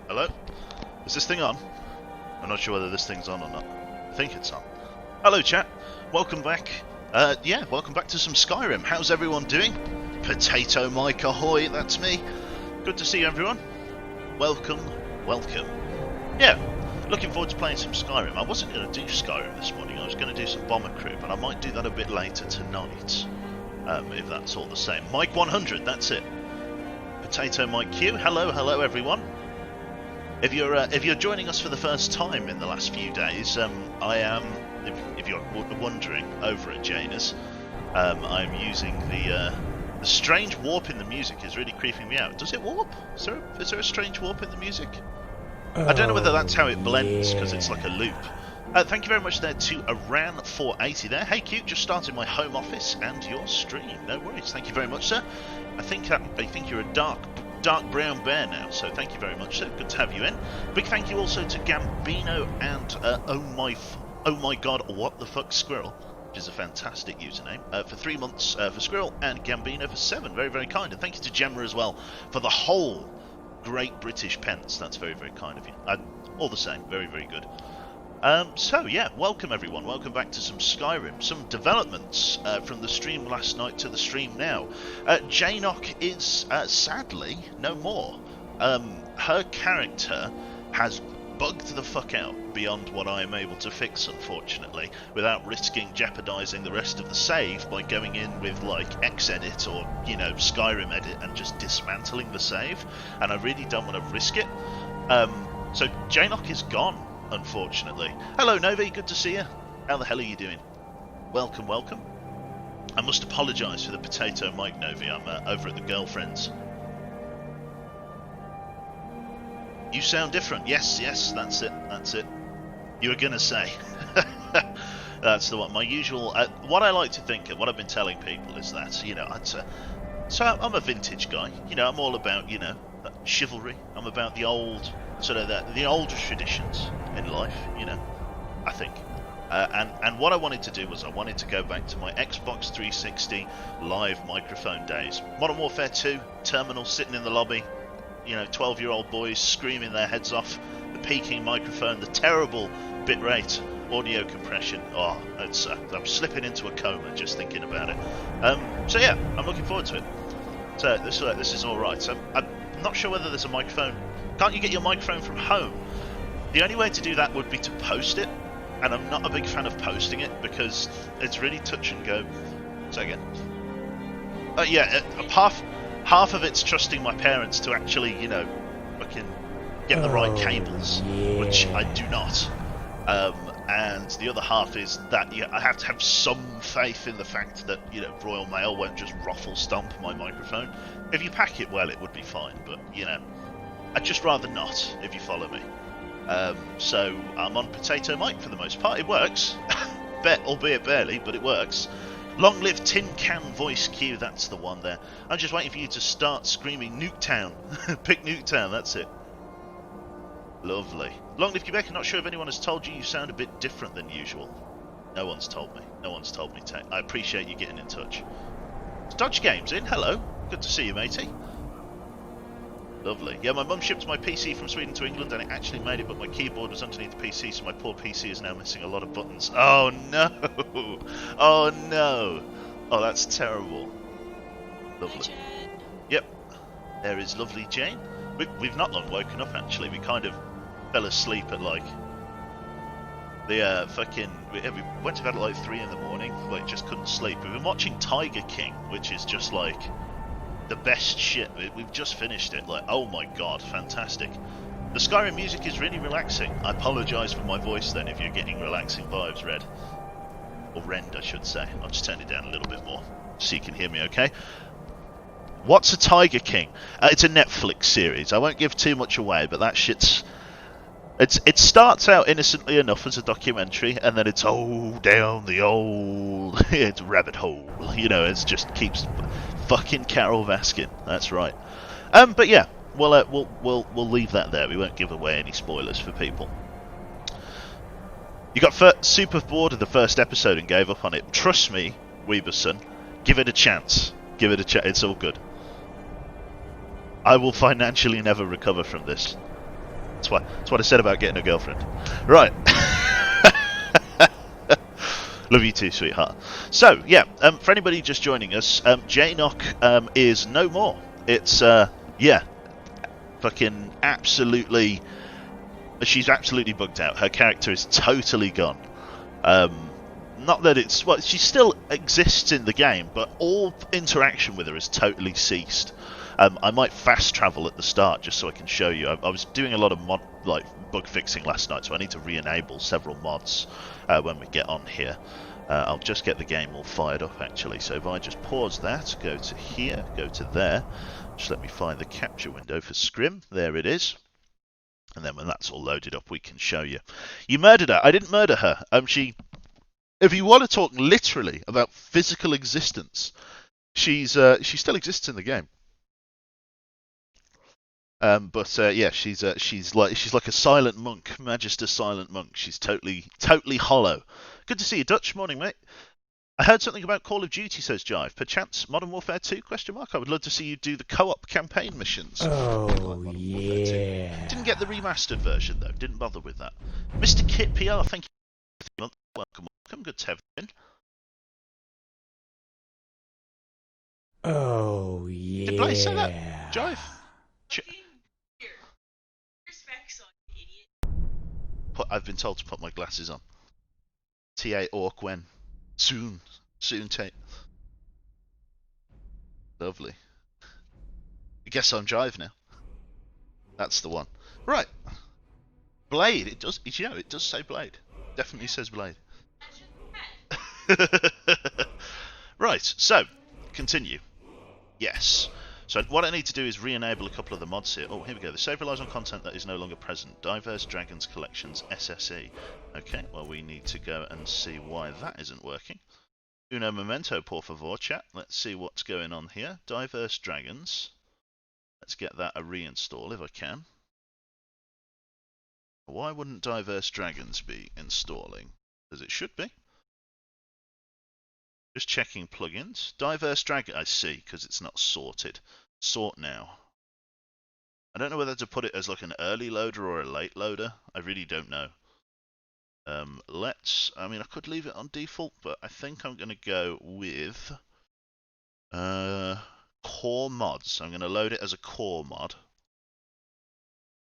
Hello? Is this thing on? I'm not sure whether this thing's on or not. I think it's on. Hello, chat. Welcome back. Welcome back to some Skyrim. How's everyone doing? Potato Mike ahoy, that's me. Good to see everyone. Welcome. Yeah, looking forward to playing some Skyrim. I wasn't going to do Skyrim this morning. I was going to do some Bomber Crew, but I might do that a bit later tonight. If that's all the same. Mike 100, that's it. Potato Mike Q. Hello everyone. If you're joining us for the first time in the last few days, I am, if you're wondering, over at Janus. I'm using the strange warp in the music is really creeping me out. Does it warp? Is there a strange warp in the music? I don't know whether that's how it blends because it's like a loop. Thank you very much there to Aran480 there. Hey Q, just started my home office and your stream. No worries. Thank you very much, sir. I think you're a dark brown bear now, so thank you very much, sir. Good to have you in. Big thank you also to Gambino and oh my god, what the fuck Squirrel, which is a fantastic username, for 3 months for Squirrel, and Gambino for 7. Very, very kind. And thank you to Gemma as well for the whole Great British pence. That's very, very kind of you. All the same, very, very good. So yeah, welcome everyone, welcome back to some Skyrim, some developments from the stream last night to the stream now. Janock is sadly no more. Her character has bugged the fuck out beyond what I am able to fix, unfortunately, without risking jeopardising the rest of the save by going in with like Xedit or, you know, Skyrim Edit and just dismantling the save, and I really don't want to risk it. So Janock is gone, unfortunately. Hello Novi, good to see you. How the hell are you doing? Welcome. I must apologise for the potato Mike, Novi. I'm over at the girlfriend's. You sound different. Yes, that's it. You were gonna say. That's the one. My usual. What I like to think of, what I've been telling people is that, you know, so I'm a vintage guy. You know, I'm all about, you know, chivalry. I'm about the old, sort of the older traditions in life, you know, I think. And what I wanted to do was I wanted to go back to my Xbox 360 live microphone days. Modern Warfare 2, terminal, sitting in the lobby, you know, 12-year-old boys screaming their heads off, the peaking microphone, the terrible bitrate, audio compression. Oh, I'm slipping into a coma just thinking about it. So yeah, I'm looking forward to it. So this is all right. So I'm not sure whether there's a microphone. Can't you get your microphone from home? The only way to do that would be to post it, and I'm not a big fan of posting it because it's really touch and go. Say again. Half of it's trusting my parents to actually, you know, fucking get the right cables, which I do not. And the other half is that I have to have some faith in the fact that, you know, Royal Mail won't just ruffle stomp my microphone. If you pack it well, it would be fine, but, you know, I'd just rather not, if you follow me. So I'm on Potato Mike for the most part. It works, albeit barely, but it works. Long live Tin Can Voice Q, that's the one there. I'm just waiting for you to start screaming Nuketown. Pick Nuketown, that's it. Lovely. Long live Quebec. I'm not sure if anyone has told you you sound a bit different than usual. No one's told me. Tech. I appreciate you getting in touch. Dodge Games in. Hello. Good to see you, matey. Lovely. Yeah, my mum shipped my PC from Sweden to England and it actually made it, but my keyboard was underneath the PC, so my poor PC is now missing a lot of buttons. Oh no! Oh no! Oh, that's terrible. Lovely. Yep. There is lovely Jane. We've not long woken up, actually. We kind of fell asleep at like the we went to bed at like 3 in the morning, like just couldn't sleep. We've been watching Tiger King, which is just like the best shit. We've just finished it. Like, oh my god, fantastic. The Skyrim music is really relaxing. I apologise for my voice then if you're getting relaxing vibes, Red. Or Rend, I should say. I'll just turn it down a little bit more so you can hear me okay. What's a Tiger King? It's a Netflix series. I won't give too much away, but that shit's... It starts out innocently enough as a documentary, and then it's down the old it's rabbit hole. You know, it just keeps fucking Carol Baskin. That's right. But yeah, we'll leave that there. We won't give away any spoilers for people. You got super bored of the first episode and gave up on it. Trust me, Weberson, give it a chance. Give it a chance. It's all good. I will financially never recover from this. That's what I said about getting a girlfriend. Right. Love you too, sweetheart. So, yeah, for anybody just joining us, J-Knock is no more. It's, yeah, fucking absolutely... She's absolutely bugged out. Her character is totally gone. Not that it's... Well, she still exists in the game, but all interaction with her has totally ceased. I might fast travel at the start just so I can show you. I was doing a lot of bug fixing last night, so I need to re-enable several mods when we get on here. I'll just get the game all fired up actually. So if I just pause that, go to here, go to there, just let me find the capture window for Scrim. There it is. And then when that's all loaded up, we can show you. You murdered her. I didn't murder her. If you want to talk literally about physical existence, she still exists in the game. Yeah, she's like a silent monk, Magister silent monk. She's totally hollow. Good to see you, Dutch. Morning, mate. I heard something about Call of Duty, says Jive. Perchance Modern Warfare 2? ? I would love to see you do the co-op campaign missions. Oh, yeah. Didn't get the remastered version, though. Didn't bother with that. Mr. Kit PR, thank you. Welcome. Good to have you in. Oh, yeah. Did Blaze say that? Jive? I've been told to put my glasses on. T.A. Orc when. Soon, Tate. Lovely. I guess I'm Jive now. That's the one. Right. Blade. It does say Blade. Definitely says Blade. Right, so, continue. Yes. So what I need to do is re-enable a couple of the mods here. Oh, here we go. The save relies on content that is no longer present. Diverse Dragons Collections, SSE. Okay, well we need to go and see why that isn't working. Uno momento, por favor, chat. Let's see what's going on here. Diverse Dragons. Let's get that a reinstall if I can. Why wouldn't Diverse Dragons be installing? As it should be. Just checking plugins. Diverse Dragon, I see, because it's not sorted. Sort now. I don't know whether to put it as like an early loader or a late loader. I really don't know. I mean, I could leave it on default, but I think I'm going to go with core mods. I'm going to load it as a core mod.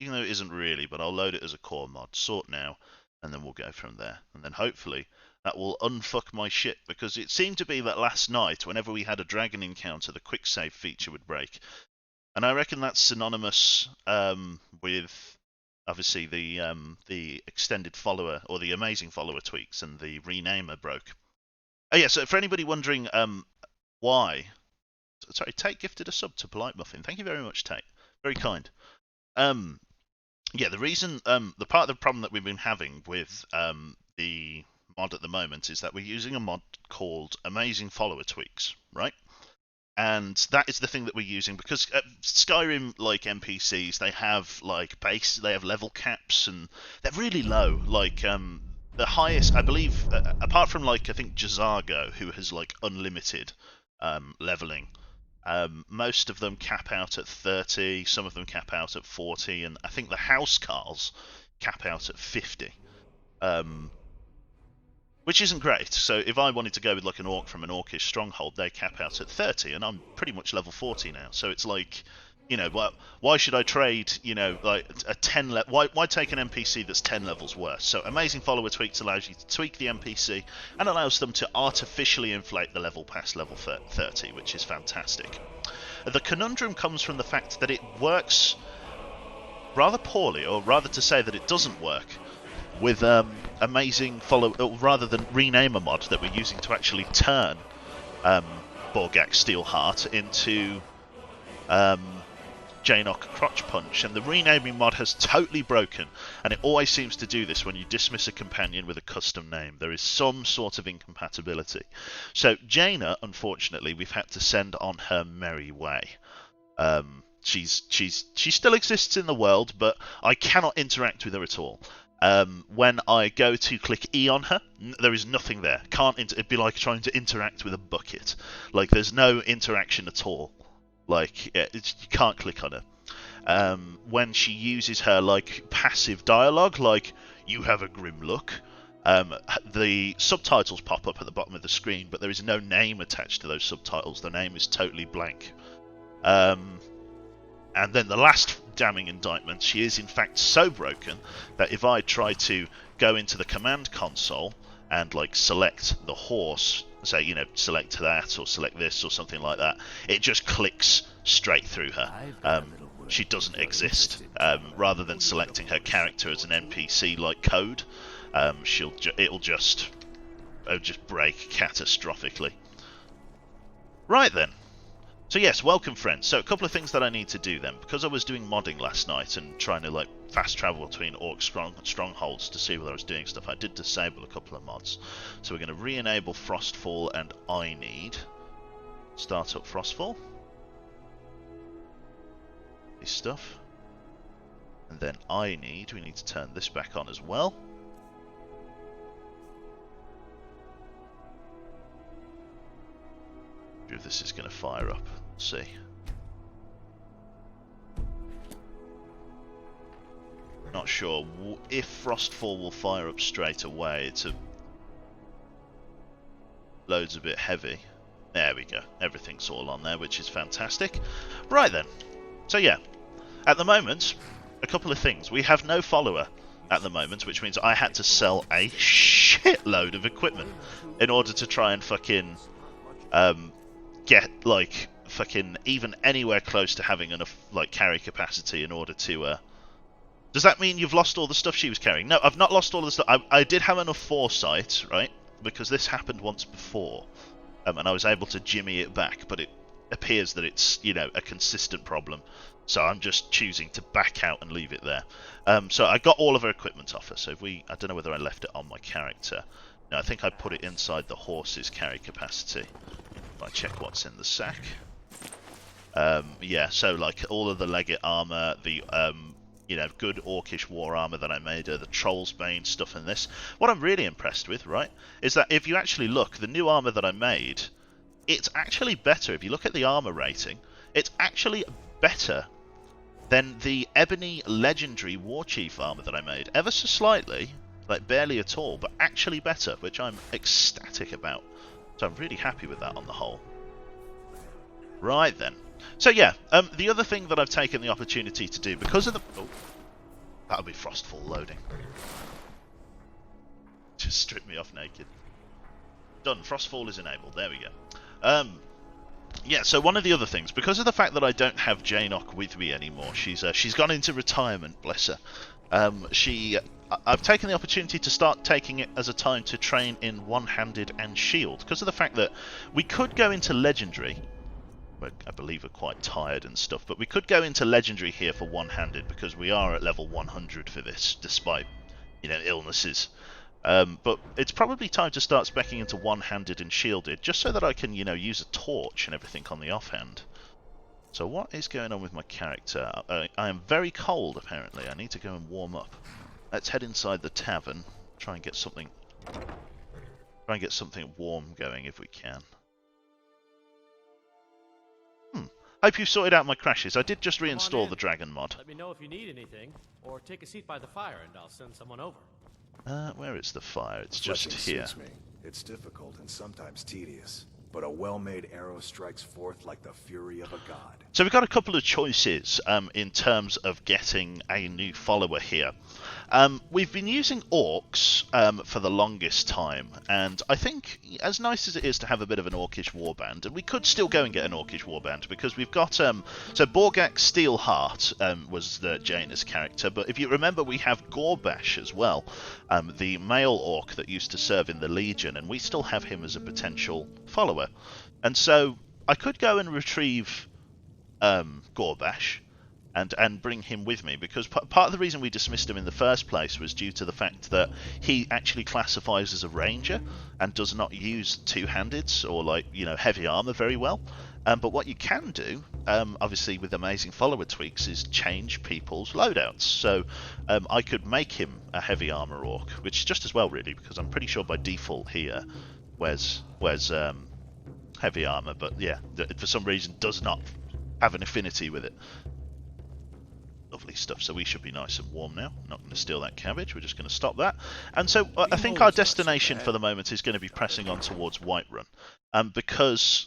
Even though it isn't really, but I'll load it as a core mod. Sort now, and then we'll go from there. And then hopefully that will unfuck my shit, because it seemed to be that last night, whenever we had a dragon encounter, the quick save feature would break. And I reckon that's synonymous with, obviously, the extended follower, or the amazing follower tweaks, and the renamer broke. Oh yeah, so for anybody wondering why... Sorry, Tate gifted a sub to Polite Muffin. Thank you very much, Tate. Very kind. Yeah, the reason, the part of the problem that we've been having with the mod at the moment is that we're using a mod called Amazing Follower Tweaks, right? And that is the thing that we're using because Skyrim, like NPCs, they have like they have level caps, and they're really low. Like the highest, I believe, apart from like I think Jazago, who has like unlimited leveling. Most of them cap out at 30, some of them cap out at 40, and I think the Housecarls cap out at 50. Which isn't great. So if I wanted to go with like an orc from an orcish stronghold, they cap out at 30, and I'm pretty much level 40 now. So it's like, you know, why should I trade, you know, like a 10 why take an NPC that's 10 levels worse? So Amazing Follower Tweaks allows you to tweak the NPC and allows them to artificially inflate the level past level 30, which is fantastic. The conundrum comes from the fact that it works rather poorly, or rather to say that it doesn't work, with Amazing Follow, rather than rename a mod that we're using to actually turn Borgak Steelheart into Jaynok Crotch Punch, and the renaming mod has totally broken, and it always seems to do this when you dismiss a companion with a custom name. There is some sort of incompatibility. So Jaina, unfortunately, we've had to send on her merry way. She still exists in the world, but I cannot interact with her at all. When I go to click E on her, there is nothing there. It'd be like trying to interact with a bucket. Like, there's no interaction at all. Like, you can't click on her. when she uses her like passive dialogue, like "You have a grim look." The subtitles pop up at the bottom of the screen, but there is no name attached to those subtitles. The name is totally blank. And then the last damning indictment, she is in fact so broken that if I try to go into the command console and like select the horse, say, you know, select that or select this or something like that, it just clicks straight through her. She doesn't exist. Rather than selecting her character as an NPC like code, it'll just break catastrophically. Right then. So yes, welcome friends. So a couple of things that I need to do then, because I was doing modding last night and trying to like fast travel between orc strongholds to see whether I was doing stuff, I did disable a couple of mods. So we're going to re-enable Frostfall and I need start up Frostfall. This stuff. And then we need to turn this back on as well. If this is going to fire up, let's see. Not sure if Frostfall will fire up straight away. Loads a bit heavy. There we go. Everything's all on there, which is fantastic. Right then. So yeah, at the moment, a couple of things. We have no follower at the moment, which means I had to sell a shitload of equipment in order to try and fucking get like fucking even anywhere close to having enough like carry capacity in order to Does that mean you've lost all the stuff she was carrying? No, I've not lost all the stuff. I did have enough foresight, right? Because this happened once before, and I was able to jimmy it back, but it appears that it's, you know, a consistent problem. So I'm just choosing to back out and leave it there. So I got all of her equipment off her. So if I don't know whether I left it on my character. No, I think I put it inside the horse's carry capacity. If I check what's in the sack. Yeah, so like all of the legate armor, the you know, good orcish war armor that I made her, the Troll's Bane stuff in this. What I'm really impressed with, right, is that if you actually look, the new armor that I made, it's actually better. If you look at the armor rating, it's actually better than the Ebony Legendary Warchief armor that I made. Ever so slightly, like barely at all, but actually better, which I'm ecstatic about. So I'm really happy with that on the whole. Right then. So yeah, the other thing that I've taken the opportunity to do, because of the... Oh, that'll be Frostfall loading. Just strip me off naked. Done. Frostfall is enabled. There we go. Yeah, so one of the other things, because of the fact that I don't have Jainock with me anymore, she's gone into retirement, bless her. I've taken the opportunity to start taking it as a time to train in one-handed and shield, because of the fact that we could go into legendary. I believe we're quite tired and stuff, but we could go into legendary here for one-handed because we are at level 100 for this, despite, you know, illnesses. But it's probably time to start speccing into one-handed and shielded, just so that I can, you know, use a torch and everything on the offhand. So what is going on with my character? I am very cold, apparently. I need to go and warm up. Let's head inside the tavern. Try and get something warm going if we can. Hope you've sorted out my crashes. I did just reinstall the Dragon mod. Let me know if you need anything, or take a seat by the fire and I'll send someone over. Where is the fire? It's just here. Me. It's difficult and sometimes tedious, but a well-made arrow strikes forth like the fury of a god. So we've got a couple of choices in terms of getting a new follower here. We've been using orcs for the longest time, and I think as nice as it is to have a bit of an orcish warband, and we could still go and get an orcish warband because we've got so Borgak Steelheart was the Jaina's character, but if you remember we have Gorbash as well, the male orc that used to serve in the Legion, and we still have him as a potential follower. And so I could go and retrieve Gorbash and bring him with me, because part of the reason we dismissed him in the first place was due to the fact that he actually classifies as a ranger and does not use two-handeds or, like, you know, heavy armor very well. But what you can do, obviously with amazing follower tweaks, is change people's loadouts. So I could make him a heavy armor orc, which is just as well really, because I'm pretty sure by default here wears heavy armor, but yeah, for some reason does not have an affinity with it. Lovely stuff. So we should be nice and warm now. Not going to steal that cabbage. We're just going to stop that. And so I think our destination for the moment is going to be pressing on towards Whiterun, because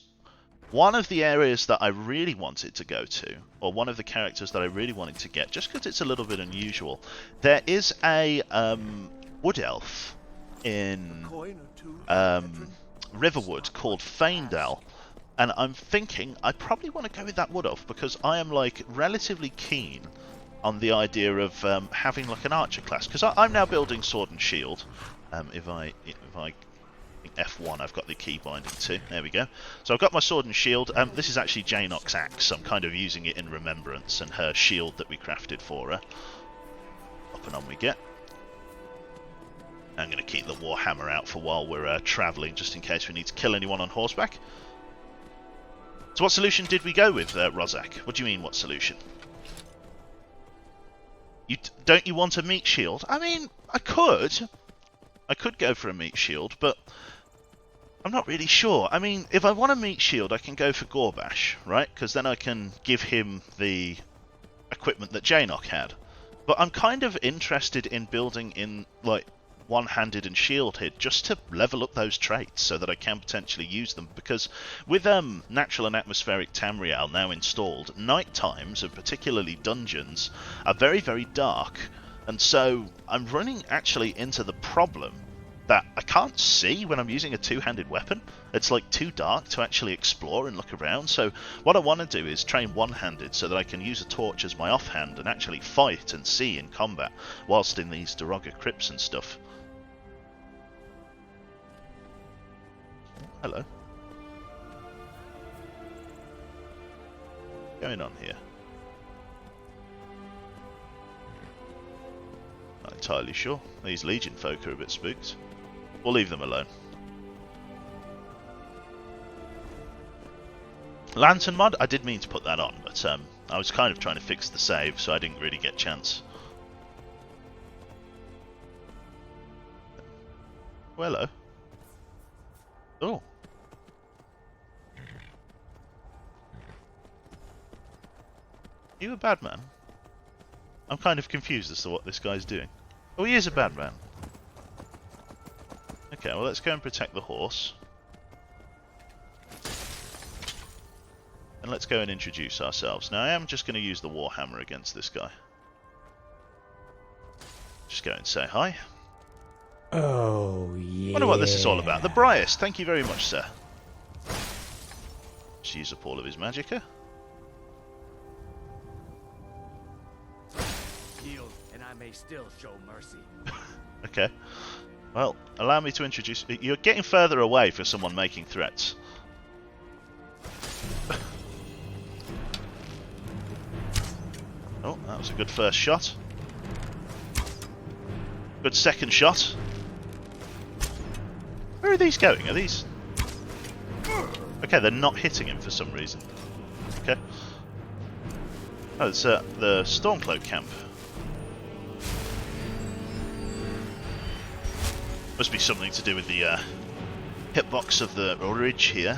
one of the areas that I really wanted to go to, or one of the characters that I really wanted to get, just because it's a little bit unusual, there is a wood elf in Riverwood called Faendal. And I'm thinking I probably want to go with that wood elf because I am like relatively keen on the idea of having like an archer class, because I'm now building sword and shield. If I F1, I've got the key binding to. There we go. So I've got my sword and shield. This is actually Janok's axe. I'm kind of using it in remembrance, and her shield that we crafted for her. Up and on we get. I'm going to keep the warhammer out for while we're travelling, just in case we need to kill anyone on horseback. So what solution did we go with, Rozak? What do you mean, what solution? Don't you want a meat shield? I mean, I could go for a meat shield, but I'm not really sure. I mean, if I want a meat shield, I can go for Gorbash, right? Because then I can give him the equipment that Janok had. But I'm kind of interested in building in, like, one-handed and shielded just to level up those traits so that I can potentially use them, because with natural and atmospheric Tamriel now installed, night times, and particularly dungeons, are very, very dark, and so I'm running actually into the problem that I can't see when I'm using a two-handed weapon. It's like too dark to actually explore and look around. So what I want to do is train one-handed so that I can use a torch as my offhand and actually fight and see in combat whilst in these Daroga crypts and stuff. Hello. What's going on here? Not entirely sure. These Legion folk are a bit spooked. We'll leave them alone. Lantern mod? I did mean to put that on, but I was kind of trying to fix the save, so I didn't really get a chance. Well, hello. Oh. You a bad man? I'm kind of confused as to what this guy's doing. Oh, he is a bad man. Okay, well, let's go and protect the horse. And let's go and introduce ourselves. Now, I am just going to use the warhammer against this guy. Just go and say hi. Oh, yeah. Wonder what this is all about. The Bryas, thank you very much, sir. Just use up all of his magicka. Yield, and I may still show mercy. Okay. Well, allow me to introduce... You're getting further away for someone making threats. Oh, that was a good first shot. Good second shot. Where are these going? Are these... Okay, they're not hitting him for some reason. Okay. Oh, it's the Stormcloak camp. Must be something to do with the hitbox of the ridge here.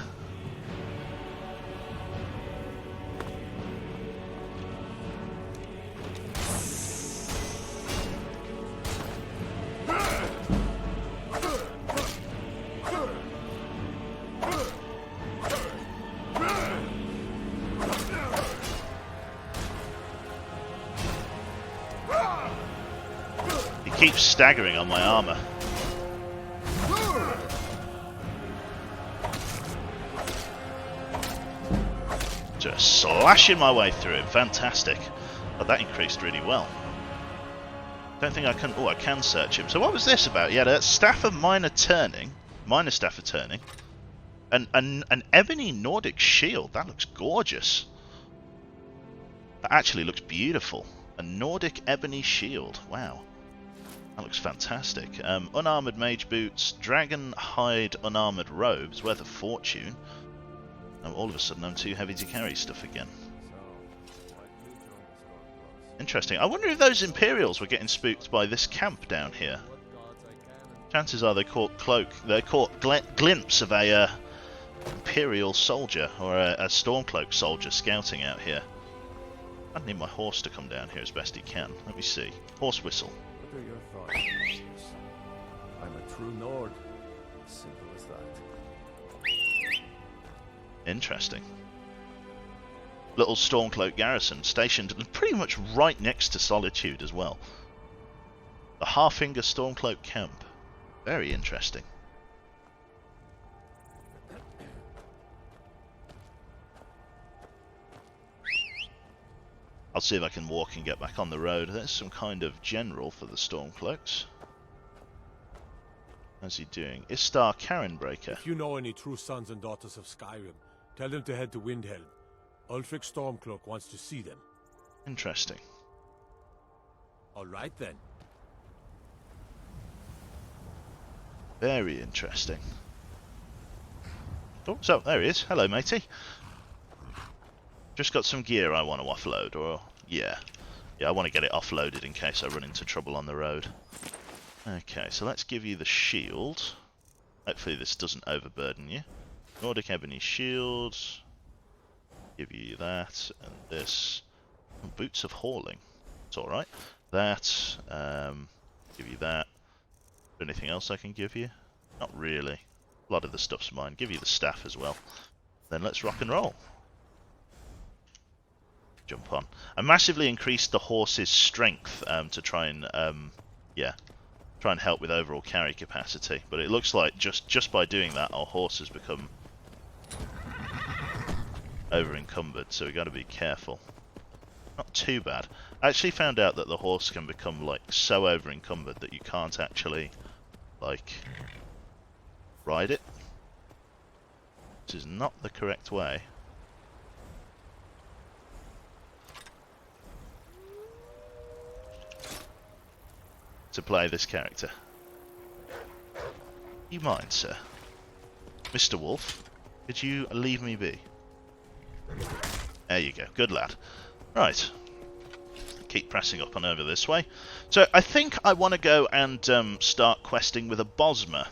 He keeps staggering on my armor. Just slashing my way through it. Fantastic. Oh, that increased really well. Don't think I can... Oh, I can search him. So what was this about? Yeah, the Staff of Minor Turning. Minor Staff of Turning. An ebony Nordic shield. That looks gorgeous. That actually looks beautiful. A Nordic ebony shield. Wow. That looks fantastic. Unarmored mage boots. Dragon hide unarmored robes. Worth a fortune. Oh, all of a sudden I'm too heavy to carry stuff again. Interesting. I wonder if those Imperials were getting spooked by this camp down here. Chances are they caught glimpse of a Imperial soldier or a Stormcloak soldier scouting out here. I need my horse to come down here as best he can. Let me see. Horse whistle. What are your thoughts, Masters? I'm a true Nord. Simple as that. Interesting. Little Stormcloak garrison stationed pretty much right next to Solitude as well. The Harfinger Stormcloak camp. Very interesting. I'll see if I can walk and get back on the road. There's some kind of general for the Stormcloaks. How's he doing? Istar Karenbreaker. If you know any true sons and daughters of Skyrim, tell them to head to Windhelm. Ulfric Stormcloak wants to see them. Interesting. All right then. Very interesting. Oh, so there he is. Hello, matey. Just got some gear I want to offload, or yeah, I want to get it offloaded in case I run into trouble on the road. Okay, so let's give you the shield. Hopefully this doesn't overburden you. Nordic Ebony Shield. Give you that, and this. Boots of Hauling. It's alright. That, give you that. Anything else I can give you? Not really. A lot of the stuff's mine. Give you the staff as well. Then let's rock and roll. Jump on. I massively increased the horse's strength to try and, try and help with overall carry capacity. But it looks like just by doing that, our horse has become over encumbered, so we got to be careful. Not too bad. I actually found out that the horse can become like so over encumbered that you can't actually like ride it, which is not the correct way. To play this character. You mind, sir? Mr. Wolf, could you leave me be? There you go, good lad. Right, keep pressing up and over this way. So I think I want to go and start questing with a Bosmer.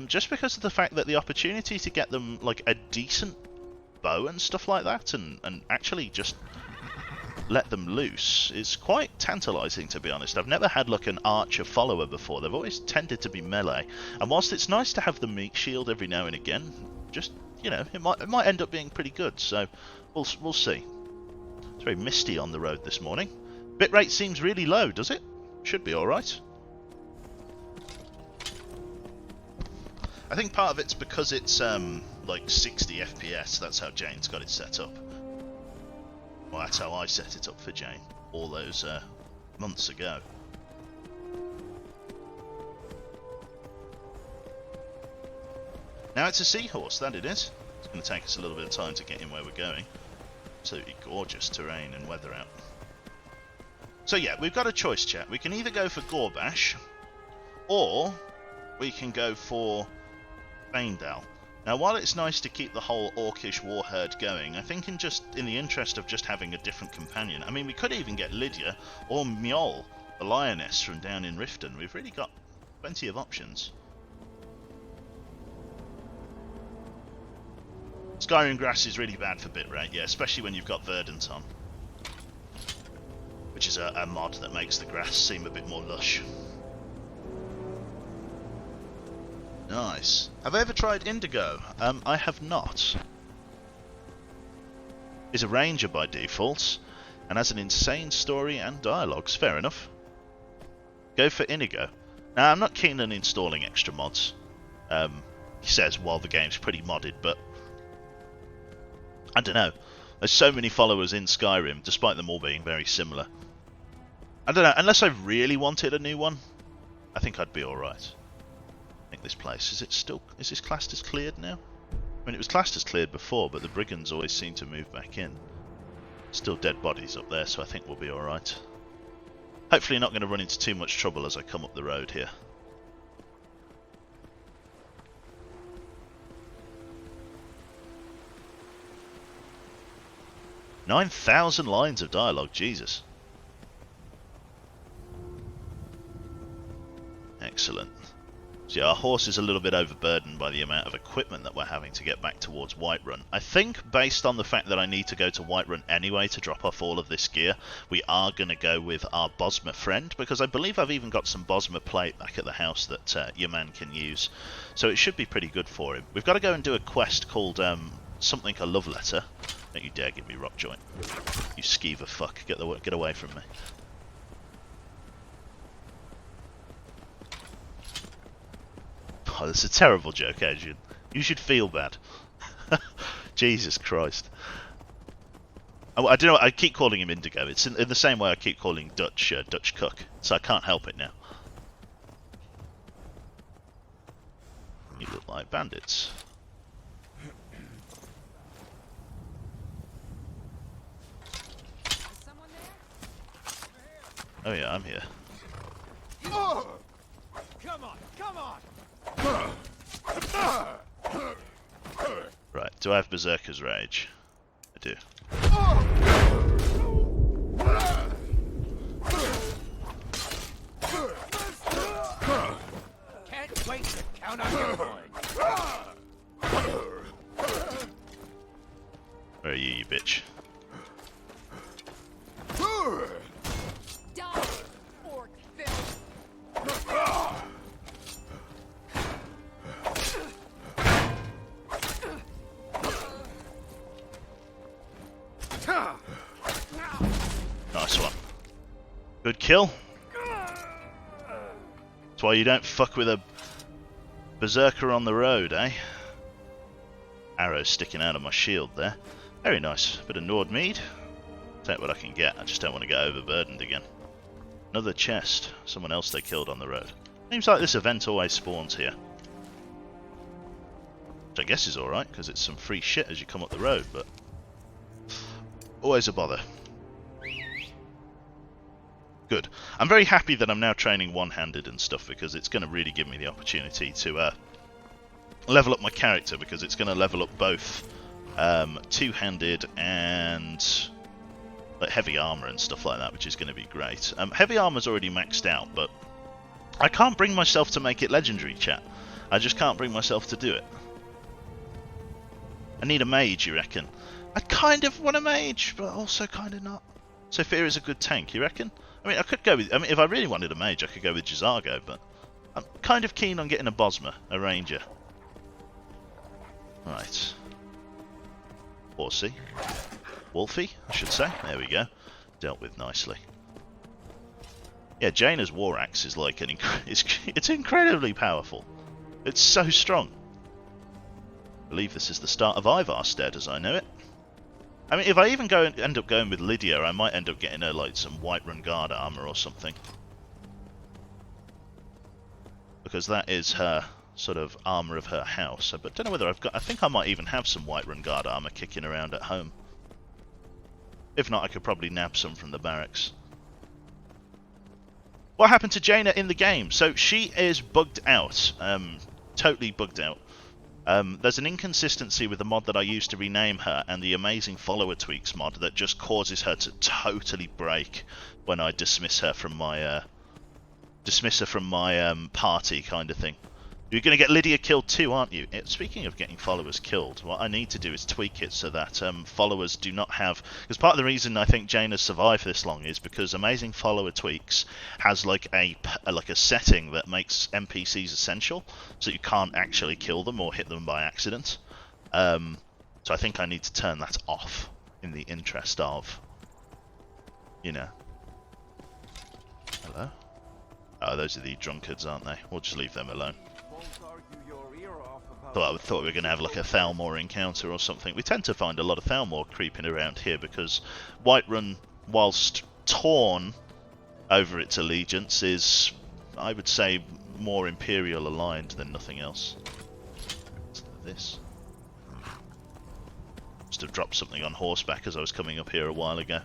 Just because of the fact that the opportunity to get them like a decent bow and stuff like that, and actually just let them loose is quite tantalising, to be honest. I've never had like an archer follower before. They've always tended to be melee, and whilst it's nice to have the meat shield every now and again, just, you know, it might end up being pretty good. So we'll see. It's very misty on the road this morning. Bitrate seems really low, does it? Should be all right. I think part of it's because it's like 60 FPS. That's how Jane's got it set up. Well, that's how I set it up for Jane all those months ago. Now it's a seahorse, that it is. It's going to take us a little bit of time to get in where we're going. Absolutely gorgeous terrain and weather out. So yeah, we've got a choice, chat. We can either go for Gorbash, or we can go for Faendal. Now, while it's nice to keep the whole Orcish war herd going, I think in the interest of just having a different companion, I mean, we could even get Lydia or Mjol, the lioness from down in Riften. We've really got plenty of options. Skyrim grass is really bad for bitrate, yeah, especially when you've got Verdant on, which is a mod that makes the grass seem a bit more lush. Nice. Have I ever tried Indigo? I have not. Is a ranger by default, and has an insane story and dialogues. Fair enough. Go for Indigo. Now, I'm not keen on installing extra mods. He says, while the game's pretty modded, but I don't know. There's so many followers in Skyrim, despite them all being very similar. I don't know, unless I really wanted a new one, I think I'd be alright. I think this place, is this classed as cleared now? I mean, it was classed as cleared before, but the brigands always seem to move back in. Still dead bodies up there, so I think we'll be alright. Hopefully not going to run into too much trouble as I come up the road here. "9,000 lines of dialogue, Jesus. Excellent. So yeah, our horse is a little bit overburdened by the amount of equipment that we're having to get back towards Whiterun. I think, based on the fact that I need to go to Whiterun anyway to drop off all of this gear, we are going to go with our Bosmer friend, because I believe I've even got some Bosmer plate back at the house that your man can use. So it should be pretty good for him. We've got to go and do a quest called something a love letter. Don't you dare give me rock joint. You skeever fuck. Get away from me. Oh, that's a terrible joke, Adrian. You should feel bad. Jesus Christ. I don't know. I keep calling him Indigo. It's in the same way I keep calling Dutch Dutch Cook. So I can't help it now. You look like bandits. Oh yeah, I'm here. Come on, come on! Right, do I have Berserker's Rage? I do. Can't wait to count on your boy. Where are you, you bitch? Die, orc filth. Nice one. Good kill. That's why you don't fuck with a berserker on the road, eh? Arrow sticking out of my shield there. Very nice. Bit of Nord mead. Take what I can get. I just don't want to get overburdened again. Another chest. Someone else they killed on the road. Seems like this event always spawns here. Which I guess is alright, because it's some free shit as you come up the road, but always a bother. Good. I'm very happy that I'm now training one-handed and stuff, because it's going to really give me the opportunity to level up my character, because it's going to level up both two-handed and like heavy armor and stuff like that, which is going to be great. Heavy armor's already maxed out, but I can't bring myself to make it legendary, chat. I just can't bring myself to do it. I need a mage, you reckon? I kind of want a mage, but also kind of not. Sophia is a good tank, you reckon? I mean, I could go with... I mean, if I really wanted a mage, I could go with Jazago, but I'm kind of keen on getting a Bosmer, a ranger. Right. Horsey. Wolfie, I should say. There we go. Dealt with nicely. Yeah, Jaina's War Axe is like an... it's incredibly powerful. It's so strong. I believe this is the start of Ivarstead, as I know it. I mean, if I even end up going with Lydia, I might end up getting her like some Whiterun Guard armor or something, because that is her sort of armor of her house. But don't know whether I've got. I think I might even have some Whiterun Guard armor kicking around at home. If not, I could probably nab some from the barracks. What happened to Jaina in the game? So she is bugged out, totally bugged out. There's an inconsistency with the mod that I used to rename her and the amazing follower tweaks mod that just causes her to totally break when I dismiss her from my party kind of thing. You're going to get Lydia killed too, aren't you? Speaking of getting followers killed, what I need to do is tweak it so that followers do not have... Because part of the reason I think Jaina survived this long is because Amazing Follower Tweaks has like a setting that makes NPCs essential, so you can't actually kill them or hit them by accident. So I think I need to turn that off in the interest of, you know... Hello? Oh, those are the drunkards, aren't they? We'll just leave them alone. Thought we were going to have like a Thalmor encounter or something. We tend to find a lot of Thalmor creeping around here because Whiterun, whilst torn over its allegiance, is, I would say, more Imperial aligned than nothing else. What's this? Must have dropped something on horseback as I was coming up here a while ago.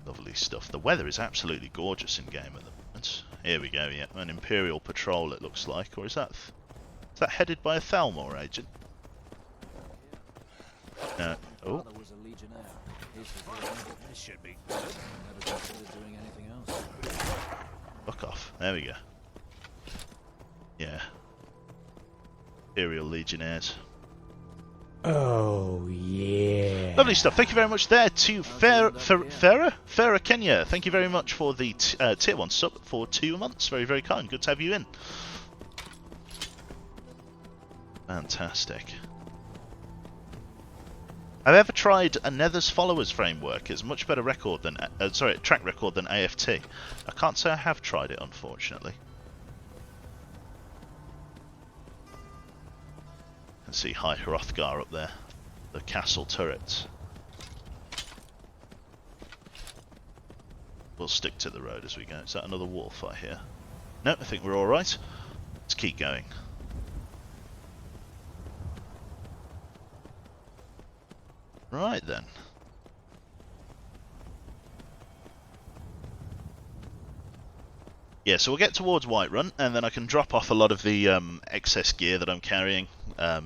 Lovely stuff. The weather is absolutely gorgeous in game at the moment. Here we go, yeah. An Imperial patrol it looks like. Or is that headed by a Thalmor agent? No. Oh. This should be good. Never considered doing anything else. Fuck off. There we go. Yeah. Imperial Legionnaires. Oh, yeah. Lovely stuff. Thank you very much there to Farah Kenya. Thank you very much for the tier 1 sub for 2 months. Very, very kind. Good to have you in. Fantastic. I've ever tried a Nether's Followers framework. It's a much better record than track record than AFT. I can't say I have tried it, unfortunately. You can see High Hrothgar up there, the castle turrets. We'll stick to the road as we go. Is that another wall fight here? No, I think we're all right. Let's keep going. Right then. Yeah, so we'll get towards Whiterun, and then I can drop off a lot of the excess gear that I'm carrying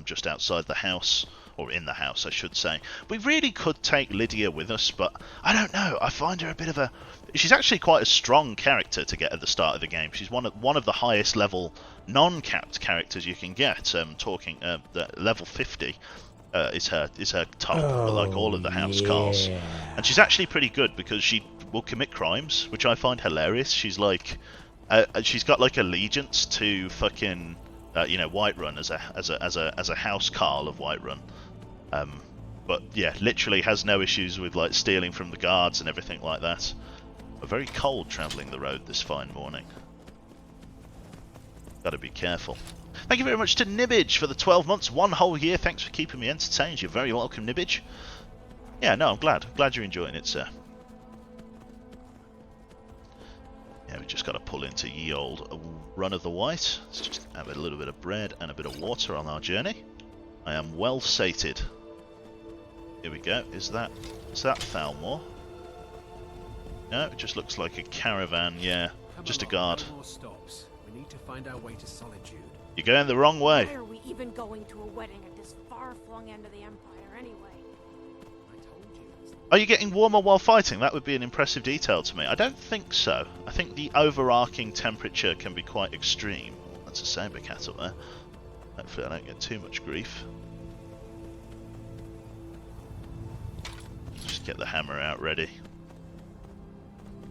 just outside the house, or in the house, I should say. We really could take Lydia with us, but I don't know. I find her a bit of a... She's actually quite a strong character to get at the start of the game. She's one of the highest level non-capped characters you can get. The level 50. Is her top, like all of the house calls, and she's actually pretty good because she will commit crimes, which I find hilarious. She's like, she's got like allegiance to fucking, Whiterun as a house carl of Whiterun, but yeah, literally has no issues with like stealing from the guards and everything like that. But very cold travelling the road this fine morning. Got to be careful. Thank you very much to Nibbage for the 12 months, 1 whole year. Thanks for keeping me entertained. You're very welcome, Nibbage. Yeah, no, I'm glad. Glad you're enjoying it, sir. Yeah, we just got to pull into ye old Run of the White. Let's just have a little bit of bread and a bit of water on our journey. I am well sated. Here we go. Is that Thalmor? No, it just looks like a caravan. Yeah, just a guard. No more stops. We need to find our way to Solitude. You're going the wrong way. Why are we even going to a wedding at this far-flung end of the Empire anyway? I told you. Are you getting warmer while fighting? That would be an impressive detail to me. I don't think so. I think the overarching temperature can be quite extreme. That's a saber cat up there. Hopefully I don't get too much grief. Just get the hammer out ready.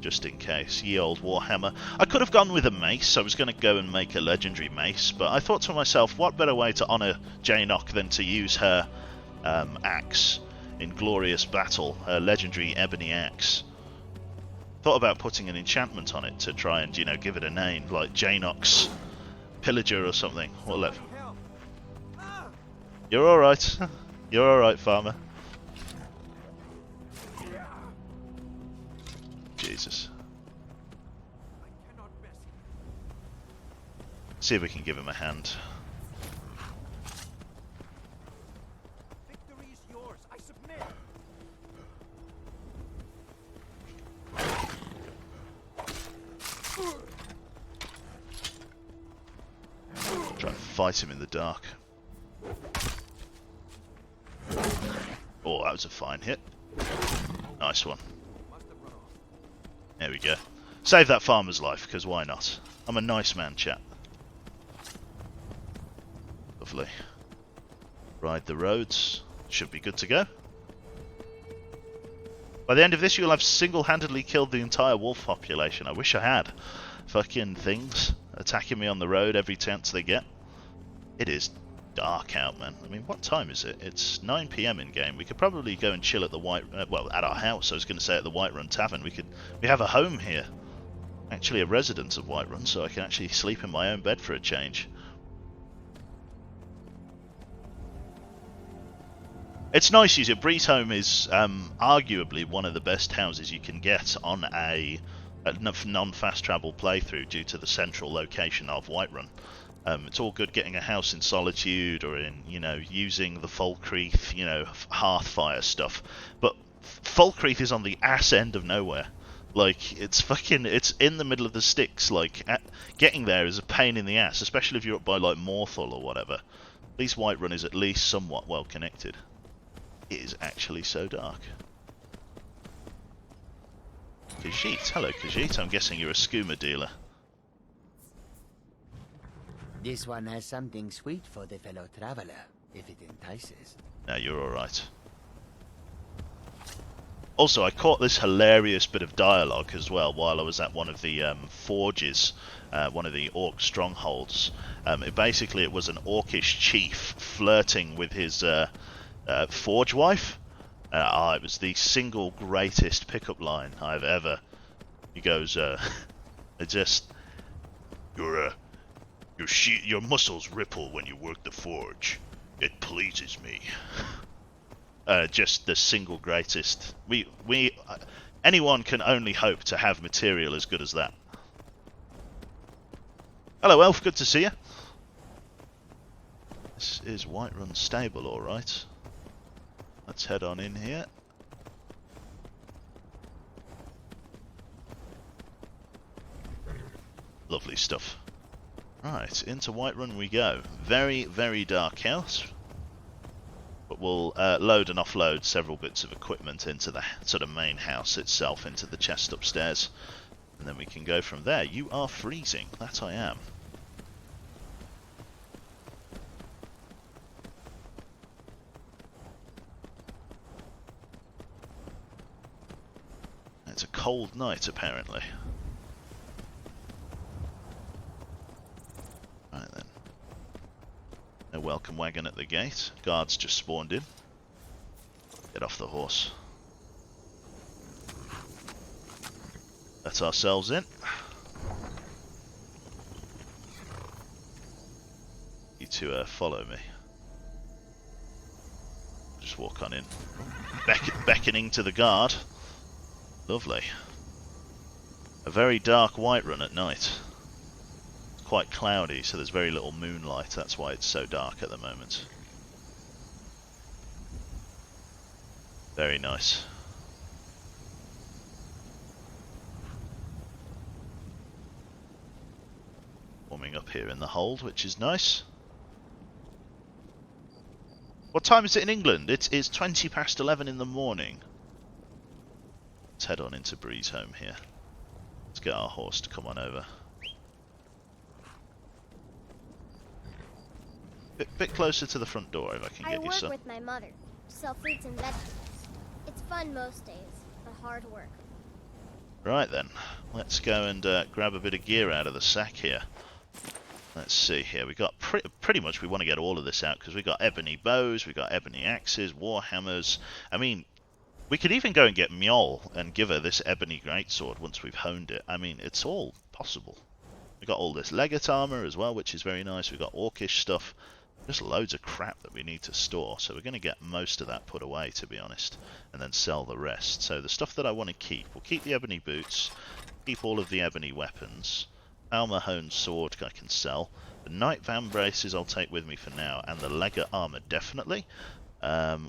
Just in case. Ye old Warhammer. I could have gone with a mace. I was going to go and make a legendary mace, but I thought to myself, what better way to honour Jainoc than to use her axe in glorious battle, her legendary ebony axe. Thought about putting an enchantment on it to try and, give it a name, like Jainoc's Pillager or something. What You're alright. You're alright, farmer. Jesus. See if we can give him a hand. Victory is yours. I submit. Try and fight him in the dark. Oh, that was a fine hit. Nice one. There we go. Save that farmer's life, because why not? I'm a nice man, chap. Lovely. Ride the roads. Should be good to go. By the end of this, you'll have single-handedly killed the entire wolf population. I wish I had. Fucking things attacking me on the road every chance they get. It is dark out, man. I mean, what time is it? It's 9 PM in game. We could probably go and chill at the at our house. I was going to say at the Whiterun Tavern. We have a home here. Actually, a residence of Whiterun, so I can actually sleep in my own bed for a change. It's nice. Breezehome is arguably one of the best houses you can get on a non-fast travel playthrough due to the central location of Whiterun. It's all good getting a house in Solitude or in, using the Falkreath, Hearthfire stuff. But Falkreath is on the ass end of nowhere. Like, it's in the middle of the sticks. Like, getting there is a pain in the ass, especially if you're up by, like, Morthal or whatever. At least Whiterun is at least somewhat well connected. It is actually so dark. Khajiit. Hello, Khajiit. I'm guessing you're a skooma dealer. This one has something sweet for the fellow traveler, if it entices. No, you're alright. Also, I caught this hilarious bit of dialogue as well while I was at one of the forges, one of the orc strongholds. It was an orcish chief flirting with his forge wife. It was the single greatest pickup line I've ever. He goes, your muscles ripple when you work the forge. It pleases me. Just the single greatest. Anyone can only hope to have material as good as that. Hello, Elf. Good to see you. This is Whiterun Stable, all right. Let's head on in here. Lovely stuff. Right, into Whiterun we go. Very, very dark house. But we'll load and offload several bits of equipment into the sort of main house itself, into the chest upstairs. And then we can go from there. You are freezing. That I am. It's a cold night, apparently. Right then. No welcome wagon at the gate. Guards just spawned in. Get off the horse. Let ourselves in. You two follow me. Just walk on in. Beckoning to the guard. Lovely. A very dark Whiterun at night. It's quite cloudy, so there's very little moonlight. That's why it's so dark at the moment. Very nice. Warming up here in the hold, which is nice. What time is it in England? It's 20 past 11 in the morning. Let's head on into Breeze Home here. Let's get our horse to come on over. Bit closer to the front door if I can get you, son. I work with my mother. Sell fruits and vegetables. It's fun most days, but hard work. Right then, let's go and grab a bit of gear out of the sack here. Let's see here. We got pretty much. We want to get all of this out because we got ebony bows, we got ebony axes, war hammers. I mean, we could even go and get Mjol and give her this ebony greatsword once we've honed it. I mean, it's all possible. We got all this legate armor as well, which is very nice. We got orcish stuff. Just loads of crap that we need to store. So we're going to get most of that put away, to be honest, and then sell the rest. So the stuff that I want to keep, we'll keep the ebony boots, keep all of the ebony weapons. Alma honed sword I can sell. The Knight Van braces I'll take with me for now, and the legate armor definitely.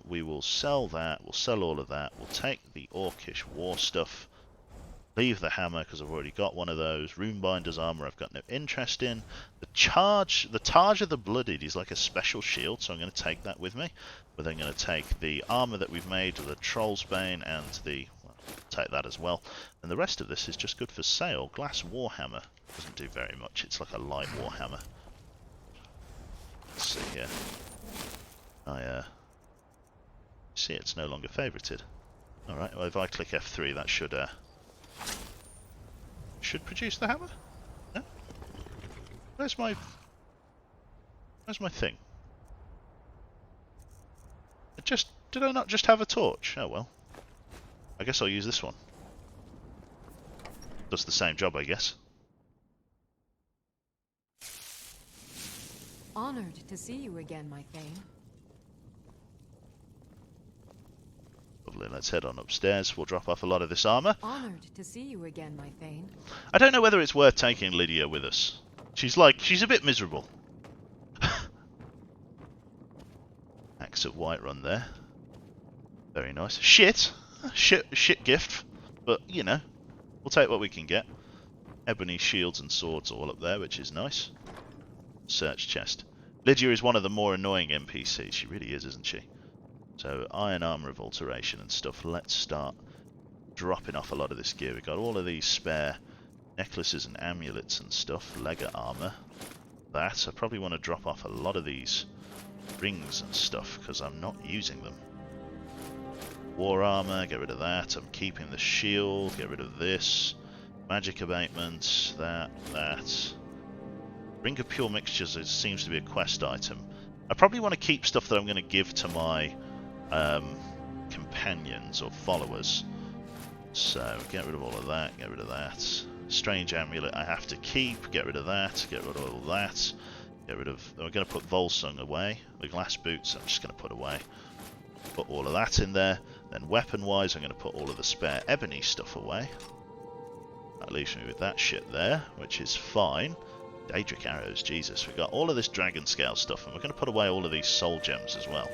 We will sell that. We'll sell all of that. We'll take the orcish war stuff. Leave the hammer because I've already got one of those. Runebinder's armor I've got no interest in. The Targe of the Blooded is like a special shield, so I'm going to take that with me. But then I'm going to take the armor that we've made, the Troll's Bane, and the... well, take that as well. And the rest of this is just good for sale. Glass Warhammer doesn't do very much. It's like a light Warhammer. Let's see here. See, it's no longer favorited. Alright, well if I click F3 that should produce the hammer? No? Where's my thing? Did I not just have a torch? Oh well. I guess I'll use this one. Does the same job, I guess. Honored to see you again, my Thane. Lovely, let's head on upstairs. We'll drop off a lot of this armor. Honored to see you again, my Thane. I don't know whether it's worth taking Lydia with us. She's a bit miserable. Axe of Whiterun there. Very nice. Shit gift. But, you know, we'll take what we can get. Ebony shields and swords all up there, which is nice. Search chest. Lydia is one of the more annoying NPCs. She really is, isn't she? So, iron armor of alteration and stuff. Let's start dropping off a lot of this gear. We've got all of these spare necklaces and amulets and stuff. Legate armor. that. I probably want to drop off a lot of these rings and stuff because I'm not using them. War armor, get rid of that. I'm keeping the shield, get rid of this. Magic abatement, that. Ring of Pure Mixtures seems to be a quest item. I probably want to keep stuff that I'm going to give to my companions or followers. So, get rid of all of that, get rid of that. Strange amulet I have to keep, get rid of that, get rid of all that. Get rid of... I'm going to put Volsung away. The glass boots I'm just going to put away. Put all of that in there. Then weapon-wise I'm going to put all of the spare ebony stuff away. That leaves me with that shit there, which is fine. Daedric arrows, Jesus. We've got all of this dragon scale stuff, and we're going to put away all of these soul gems as well.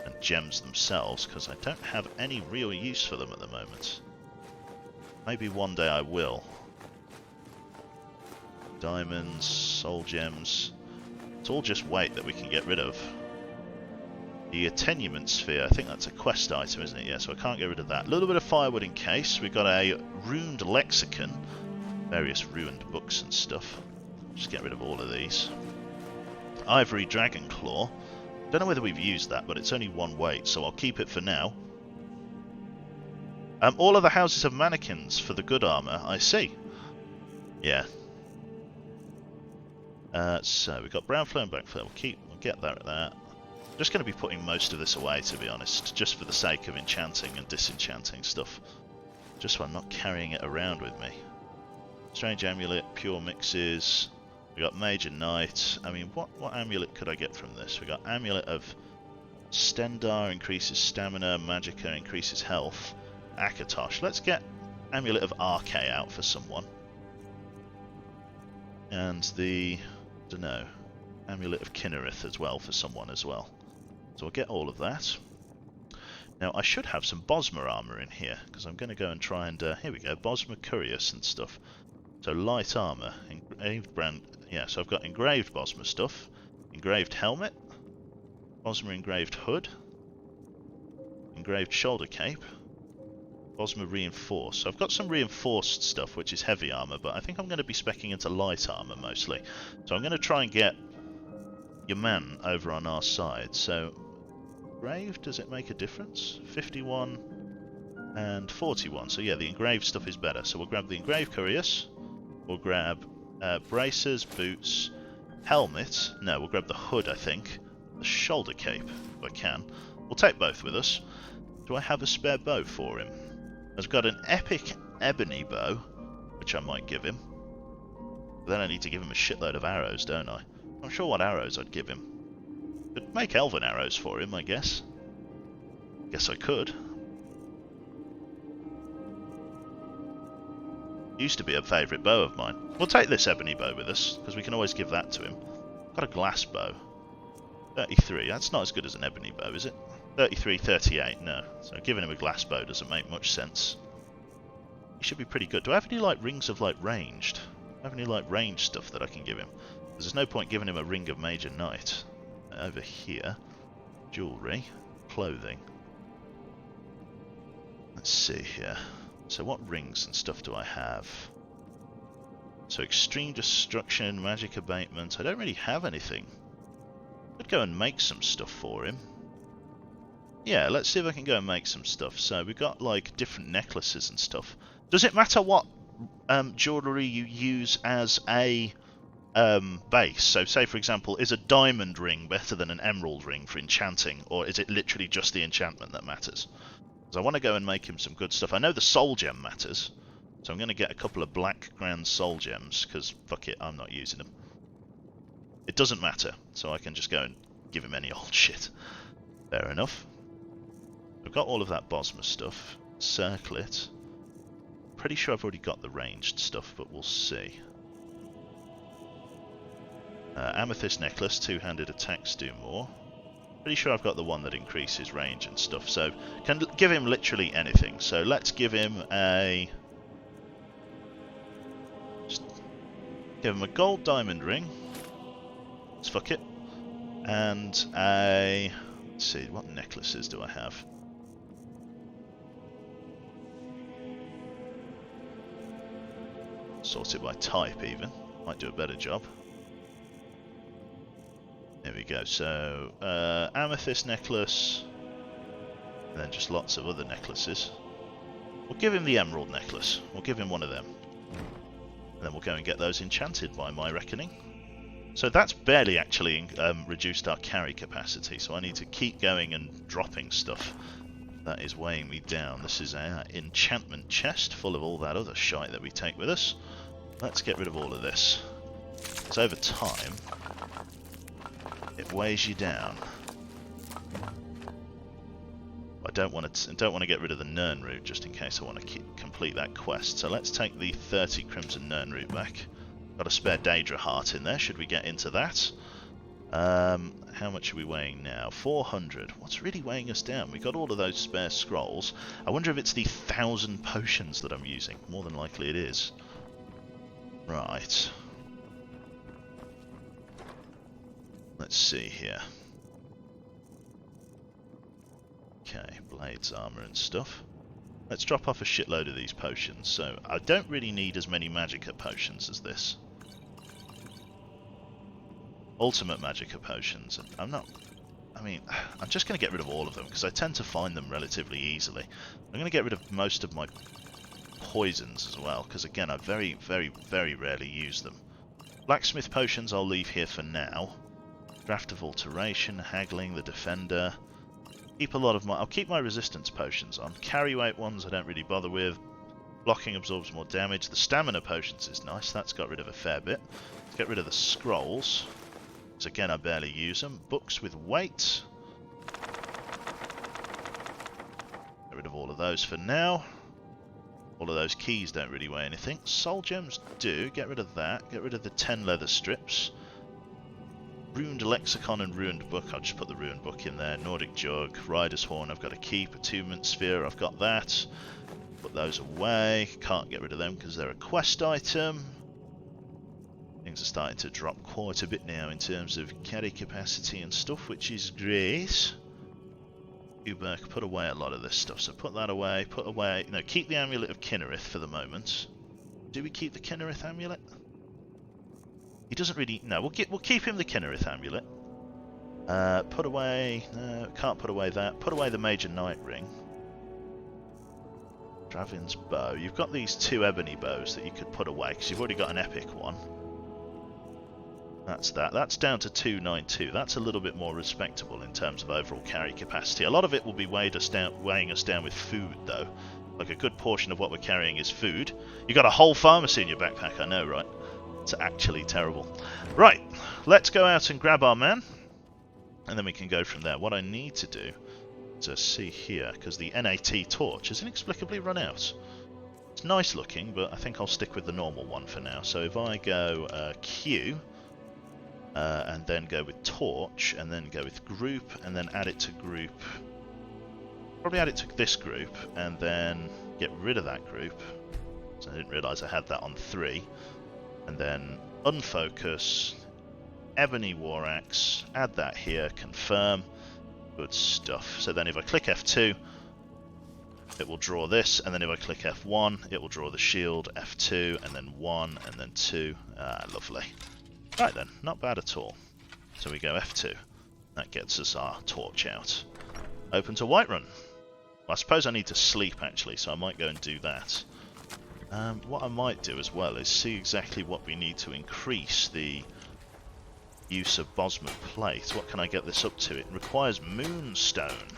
And gems themselves, because I don't have any real use for them at the moment. Maybe one day I will. Diamonds, soul gems. It's all just weight that we can get rid of. The attenument sphere, I think that's a quest item, isn't it? Yeah, so I can't get rid of that. A little bit of firewood in case. We've got a runed lexicon. Various ruined books and stuff. Just get rid of all of these. Ivory dragon claw. Don't know whether we've used that, but it's only one weight, so I'll keep it for now. All of the houses have mannequins for the good armor, I see. Yeah. So we've got brown flare and black flare. We'll get that. I'm just going to be putting most of this away, to be honest, just for the sake of enchanting and disenchanting stuff. Just so I'm not carrying it around with me. Strange amulet, pure mixes. We got Major Knight. I mean, what amulet could I get from this? We got Amulet of Stendar, increases stamina. Magicka, increases health. Akatosh. Let's get Amulet of Arche out for someone. And the, dunno, Amulet of Kinnereth as well for someone as well. So I'll get all of that. Now I should have some Bosmer armor in here, because I'm going to go and try and, here we go, Bosmer Curious and stuff. So light armor, engraved brand, yeah, so I've got engraved Bosmer stuff, engraved helmet, Bosmer engraved hood, engraved shoulder cape, Bosmer reinforced. So I've got some reinforced stuff, which is heavy armor, but I think I'm going to be speccing into light armor mostly. So I'm going to try and get your man over on our side. So engraved, does it make a difference? 51 and 41. So yeah, the engraved stuff is better. So we'll grab the engraved Curious. We'll grab braces, boots, helmet. No, we'll grab the hood, I think. The shoulder cape, if I can. We'll take both with us. Do I have a spare bow for him? I've got an epic ebony bow, which I might give him. But then I need to give him a shitload of arrows, don't I? I'm not sure what arrows I'd give him. Could make elven arrows for him, I guess. Guess I could. Used to be a favourite bow of mine. We'll take this ebony bow with us, because we can always give that to him. Got a glass bow. 33. That's not as good as an ebony bow, is it? 33, 38, no. So giving him a glass bow doesn't make much sense. He should be pretty good. Do I have any, like, rings of, like, ranged? Do I have any, like, ranged stuff that I can give him? Because there's no point giving him a ring of Major Knight. Over here. Jewellery. Clothing. Let's see here. So what rings and stuff do I have? So extreme destruction, magic abatement. I don't really have anything. Could go and make some stuff for him. Yeah, let's see if I can go and make some stuff. So we've got like different necklaces and stuff. Does it matter what jewellery you use as a base? So say for example, is a diamond ring better than an emerald ring for enchanting? Or is it literally just the enchantment that matters? Because I want to go and make him some good stuff. I know the soul gem matters. So I'm going to get a couple of black grand soul gems. Because fuck it, I'm not using them. It doesn't matter. So I can just go and give him any old shit. Fair enough. I've got all of that Bosmer stuff. Circle it. Pretty sure I've already got the ranged stuff, but we'll see. Amethyst necklace, two-handed attacks do more. Pretty sure I've got the one that increases range and stuff, so can give him literally anything. So let's give him a... Just give him a gold diamond ring. Let's fuck it. And a... Let's see, what necklaces do I have? Sort it by type even. Might do a better job. There we go. So, amethyst necklace, and then just lots of other necklaces. We'll give him the emerald necklace. We'll give him one of them. And then we'll go and get those enchanted by my reckoning. So that's barely actually reduced our carry capacity, so I need to keep going and dropping stuff. That is weighing me down. This is our enchantment chest full of all that other shite that we take with us. Let's get rid of all of this. Because over time, it weighs you down. I don't want to get rid of the Nern route just in case I want to complete that quest. So let's take the 30 Crimson Nern route back. Got a spare Daedra heart in there. Should we get into that? How much are we weighing now? 400. What's really weighing us down? We got all of those spare scrolls. I wonder if it's the 1,000 potions that I'm using. More than likely it is. Right. Let's see here. Okay, blades, armor and stuff. Let's drop off a shitload of these potions. So I don't really need as many Magicka potions as this. Ultimate Magicka potions. I'm just going to get rid of all of them because I tend to find them relatively easily. I'm going to get rid of most of my poisons as well because again I very, very, very rarely use them. Blacksmith potions I'll leave here for now. Draft of Alteration, Haggling, the Defender. Keep a lot of I'll keep my resistance potions on. Carry weight ones I don't really bother with. Blocking absorbs more damage. The stamina potions is nice. That's got rid of a fair bit. Let's get rid of the scrolls. Because again I barely use them. Books with weight. Get rid of all of those for now. All of those keys don't really weigh anything. Soul gems do. Get rid of that. Get rid of the 10 leather strips. Ruined Lexicon and Ruined Book, I'll just put the Ruined Book in there. Nordic Jug, Rider's Horn, I've got to keep. Attunement Sphere, I've got that. Put those away. Can't get rid of them because they're a quest item. Things are starting to drop quite a bit now in terms of carry capacity and stuff, which is great. Uberk, put away a lot of this stuff, so put that away, put away... No, keep the Amulet of Kinnereth for the moment. Do we keep the Kinnereth Amulet? He doesn't really... No, we'll keep him the Kinnereth Amulet. Put away... No, can't put away that. Put away the Major Knight Ring. Dravin's Bow. You've got these 2 ebony bows that you could put away, because you've already got an epic one. That's that. That's down to 292. That's a little bit more respectable in terms of overall carry capacity. A lot of it will be weighing us down with food, though. Like a good portion of what we're carrying is food. You got a whole pharmacy in your backpack, I know, right? It's actually terrible. Right, let's go out and grab our man, and then we can go from there. What I need to do is see here, because the NAT torch has inexplicably run out. It's nice looking, but I think I'll stick with the normal one for now. So if I go Q, and then go with torch, and then go with group, and then add it to group. Probably add it to this group, and then get rid of that group. So I didn't realise I had that on 3. And then unfocus, ebony war axe, add that here, confirm, good stuff. So then if I click F2, it will draw this, and then if I click F1, it will draw the shield, F2, and then 1, and then 2. Ah, lovely. Right then, not bad at all. So we go F2. That gets us our torch out. Open to Whiterun. Well, I suppose I need to sleep actually, so I might go and do that. What I might do as well is see exactly what we need to increase the use of Bosmer plate. What can I get this up to? It requires moonstone.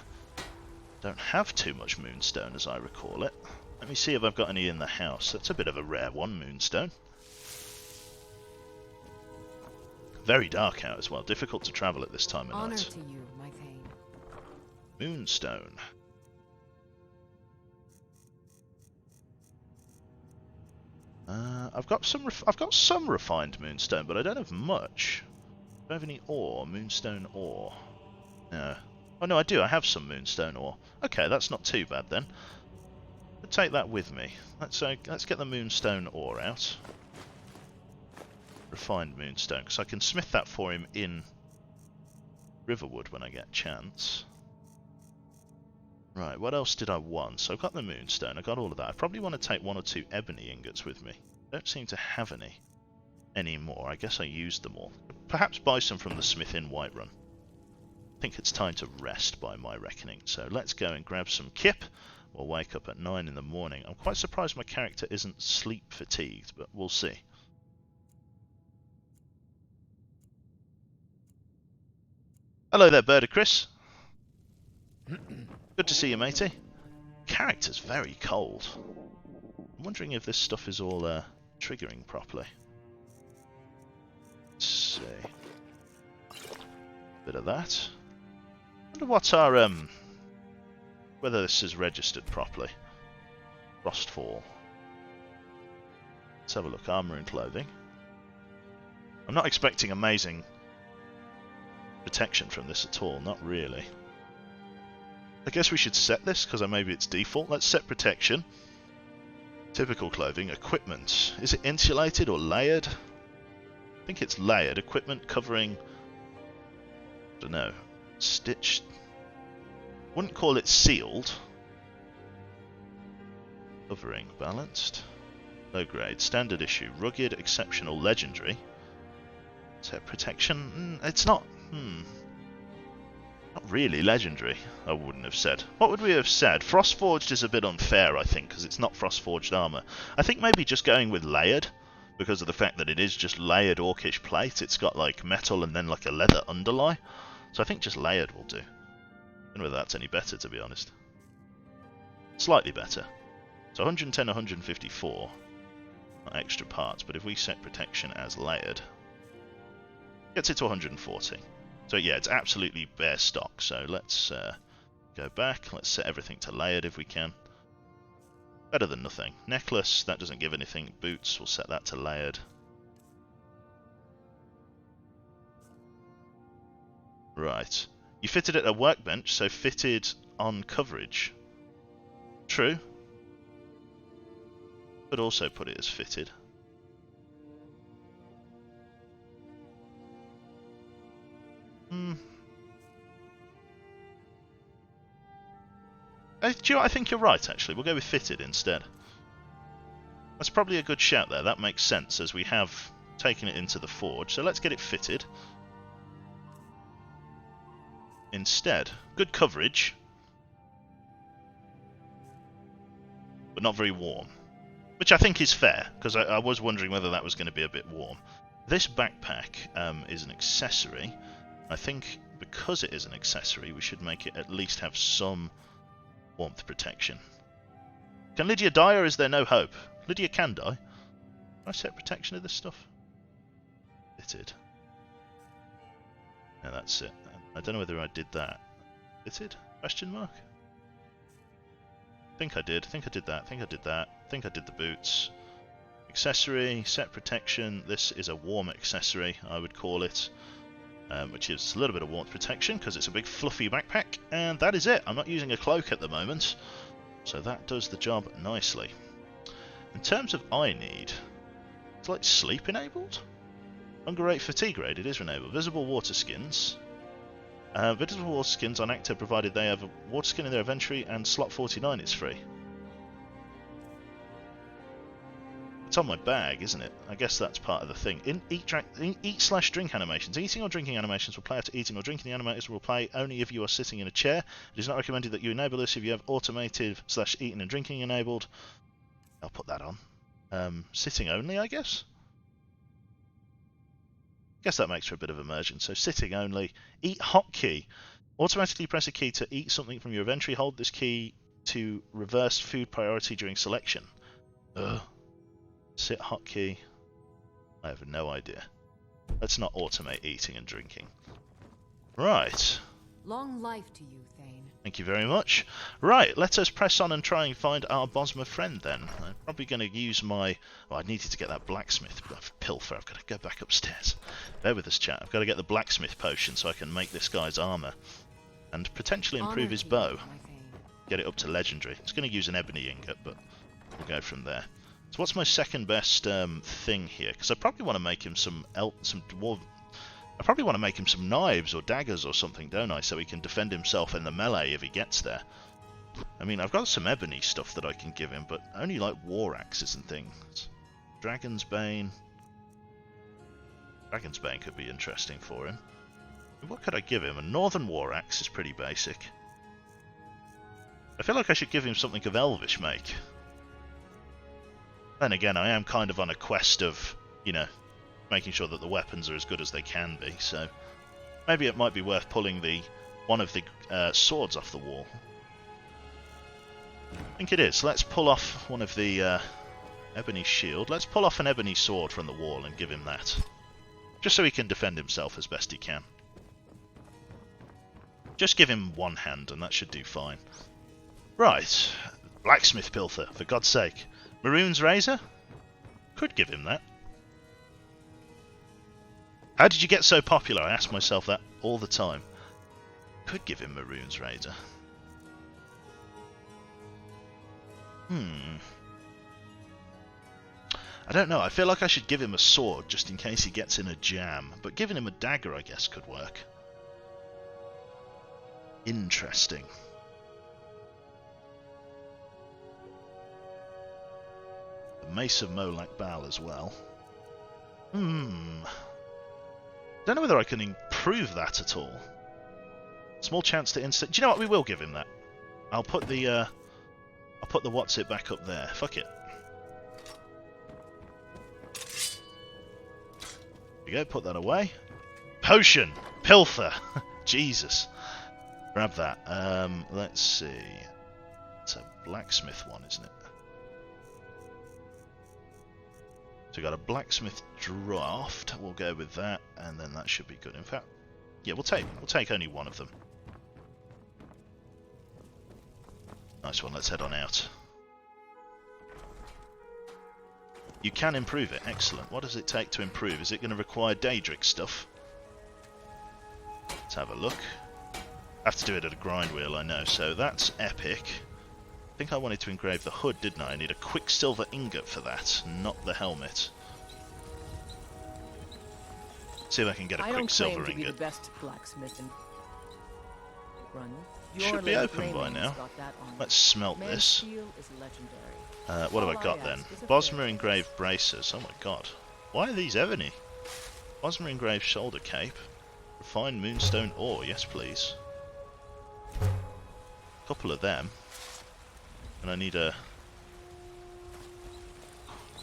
Don't have too much moonstone as I recall it. Let me see if I've got any in the house. That's a bit of a rare one, moonstone. Very dark out as well. Difficult to travel at this time of Honor night. to you, my Thane. Moonstone. I've got some refined moonstone, but I don't have much. Do I have any ore? Moonstone ore? No. Oh no, I do. I have some moonstone ore. Okay, that's not too bad then. I'll take that with me. Let's get the moonstone ore out. Refined moonstone, because I can smith that for him in Riverwood when I get a chance. Right, what else did I want? So I've got the moonstone, I got all of that. I probably want to take 1 or 2 ebony ingots with me. Don't seem to have any. anymore. I guess I used them all. Perhaps buy some from the smith in Whiterun. I think it's time to rest by my reckoning. So let's go and grab some kip. We'll wake up at 9 in the morning. I'm quite surprised my character isn't sleep fatigued, but we'll see. Hello there, Birder Chris. Good to see you, matey. Character's very cold. I'm wondering if this stuff is all triggering properly. Let's see. Bit of that. Wonder what our whether this is registered properly. Frostfall. Let's have a look. Armor and clothing. I'm not expecting amazing protection from this at all. Not really. I guess we should set this because maybe it's default. Let's set protection. Typical clothing. Equipment. Is it insulated or layered? I think it's layered. Equipment covering, I don't know, stitched. Wouldn't call it sealed. Covering. Balanced. Low grade. Standard issue. Rugged. Exceptional. Legendary. Set protection. It's not. Not really legendary, I wouldn't have said. What would we have said? Frostforged is a bit unfair, I think, because it's not Frostforged armour. I think maybe just going with layered, because of the fact that it is just layered orcish plate. It's got like metal and then like a leather underlie. So I think just layered will do. I don't know whether that's any better, to be honest. Slightly better. So 110, 154. Not extra parts, but if we set protection as layered, gets it to 140. So yeah, it's absolutely bare stock. So let's go back. Let's set everything to layered if we can. Better than nothing. Necklace, that doesn't give anything. Boots, we'll set that to layered. Right. You fitted it at a workbench, so fitted on coverage. True. Could also put it as fitted. Do you know what? I think you're right, actually. We'll go with fitted instead. That's probably a good shout there. That makes sense, as we have taken it into the forge. So let's get it fitted. Instead. Good coverage. But not very warm. Which I think is fair, because I was wondering whether that was going to be a bit warm. This backpack is an accessory. I think because it is an accessory, we should make it at least have some warmth protection. Can Lydia die, or is there no hope? Lydia can die. Can I set protection of this stuff? Fitted. Yeah, that's it. I don't know whether I did that. Fitted? Question mark? I think I did. I think I did that. I think I did that. I think I did the boots. Accessory, set protection. This is a warm accessory, I would call it. Which is a little bit of warmth protection because it's a big fluffy backpack, and that is it. I'm not using a cloak at the moment, so that does the job nicely. In terms of I need, it's like sleep enabled? Hunger rate, fatigue rate, it is enabled. Visible water skins. Visible water skins on active provided they have a water skin in their inventory, and slot 49 is free. It's on my bag, isn't it? I guess that's part of the thing. In eat/drink animations. Eating or drinking animations will play after eating or drinking. The animators will play only if you are sitting in a chair. It is not recommended that you enable this if you have automated/eating and drinking enabled. I'll put that on. Sitting only, I guess? Guess that makes for a bit of immersion. So sitting only. Eat hotkey. Automatically press a key to eat something from your inventory. Hold this key to reverse food priority during selection. Ugh. Sit hotkey. I have no idea. Let's not automate eating and drinking. Right. Long life to you, Thane. Thank you very much. Right, let us press on and try and find our Bosma friend then. I'm probably going to use my... Oh, I needed to get that blacksmith pilfer. I've got to go back upstairs. Bear with us, chat. I've got to get the blacksmith potion so I can make this guy's armour. And potentially improve his bow. Get it up to legendary. It's going to use an ebony ingot, but we'll go from there. So what's my second best thing here? Because I probably want to make him I probably want to make him some knives or daggers or something, don't I? So he can defend himself in the melee if he gets there. I mean, I've got some ebony stuff that I can give him, but only like war axes and things. Dragon's Bane. Dragon's Bane could be interesting for him. What could I give him? A Northern War Axe is pretty basic. I feel like I should give him something of Elvish make. Then again, I am kind of on a quest of, you know, making sure that the weapons are as good as they can be, so maybe it might be worth pulling one of the swords off the wall. I think it is. Let's pull off one of the ebony shield. Let's pull off an ebony sword from the wall and give him that. Just so he can defend himself as best he can. Just give him one hand and that should do fine. Right. Blacksmith Pilfer, for God's sake. Maroon's Razor? Could give him that. How did you get so popular? I ask myself that all the time. Could give him Maroon's Razor. I don't know. I feel like I should give him a sword just in case he gets in a jam. But giving him a dagger, I guess, could work. Interesting. The Mace of Molak Bal as well. Don't know whether I can improve that at all. Small chance to instant. Do you know what? We will give him that. I'll put the what's it back up there. Fuck it. There you go. Put that away. Potion. Pilfer. Jesus. Grab that. Let's see. It's a blacksmith one, isn't it? So we got a blacksmith draft. We'll go with that, and then that should be good. In fact, yeah, we'll take only one of them. Nice one. Let's head on out. You can improve it. Excellent. What does it take to improve? Is it going to require Daedric stuff? Let's have a look. I have to do it at a grind wheel, I know. So that's epic. I think I wanted to engrave the hood, didn't I? I need a quicksilver ingot for that, not the helmet. See if I can get a quicksilver ingot. I don't claim to be the best blacksmith in run. Should be open by now. Let's smelt this. What have I got then? Bosmer engraved braces. Oh my god. Why are these ebony? Bosmer engraved shoulder cape. Refined moonstone ore. Yes, please. A couple of them. And I need a...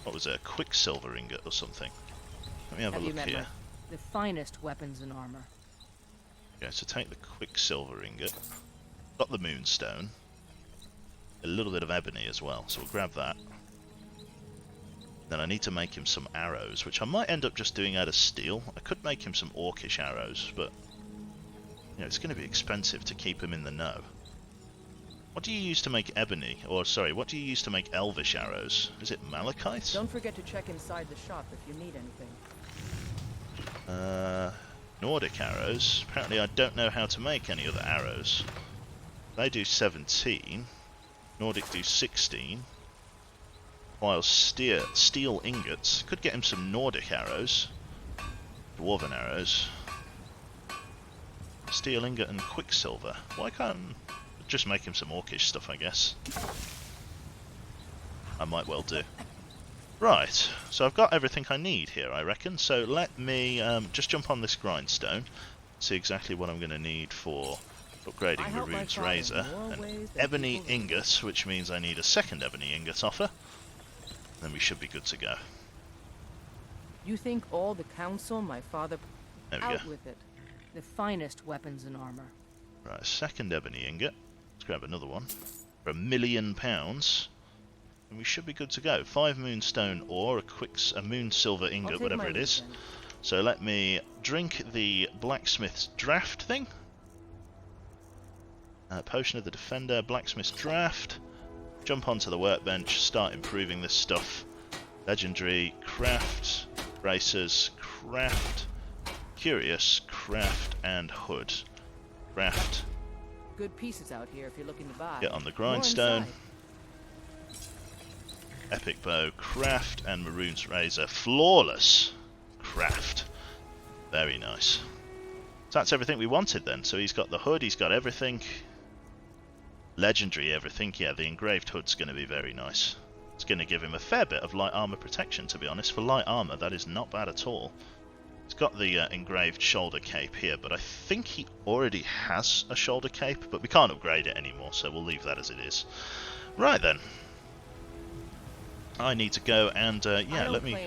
what was it? A quicksilver ingot or something. Let me have a look here. The finest weapons and armor. Okay, so take the quicksilver ingot. Got the moonstone. A little bit of ebony as well, so we'll grab that. Then I need to make him some arrows, which I might end up just doing out of steel. I could make him some orcish arrows, but you know, it's going to be expensive to keep him in the know. What do you use to make ebony? Or sorry, what do you use to make elvish arrows? Is it malachite? Don't forget to check inside the shop if you need anything. Nordic arrows. Apparently I don't know how to make any other arrows. They do 17. Nordic do 16. While steel ingots. Could get him some Nordic arrows. Dwarven arrows. Steel ingot and quicksilver. Why can't... just make him some orcish stuff, I guess. I might well do. Right, so I've got everything I need here, I reckon. So let me just jump on this grindstone, see exactly what I'm going to need for upgrading Maroon's Razor. An ebony ingot, which means I need a second ebony ingot offer. Then we should be good to go. You think all the council, my father... There we out go. with it. The finest weapons and armor. Right, a second ebony ingot. Let's grab another one. For £1 million. And we should be good to go. 5 moonstone ore, a moon silver ingot, whatever it is. So let me drink the blacksmith's draft thing. Potion of the defender, blacksmith's draft. Jump onto the workbench, start improving this stuff. Legendary, craft, bracers, craft, curious, craft, and hood. Craft. Good pieces out here if you're looking to buy. Get on the grindstone. Epic bow, craft, and Maroon's Razor. Flawless craft. Very nice. So that's everything we wanted then. So he's got the hood, he's got everything. Legendary everything. Yeah, the engraved hood's going to be very nice. It's going to give him a fair bit of light armor protection, to be honest. For light armor, that is not bad at all. He's got the engraved shoulder cape here, but I think he already has a shoulder cape, but we can't upgrade it anymore, so we'll leave that as it is. Right then. I need to go and, yeah, let me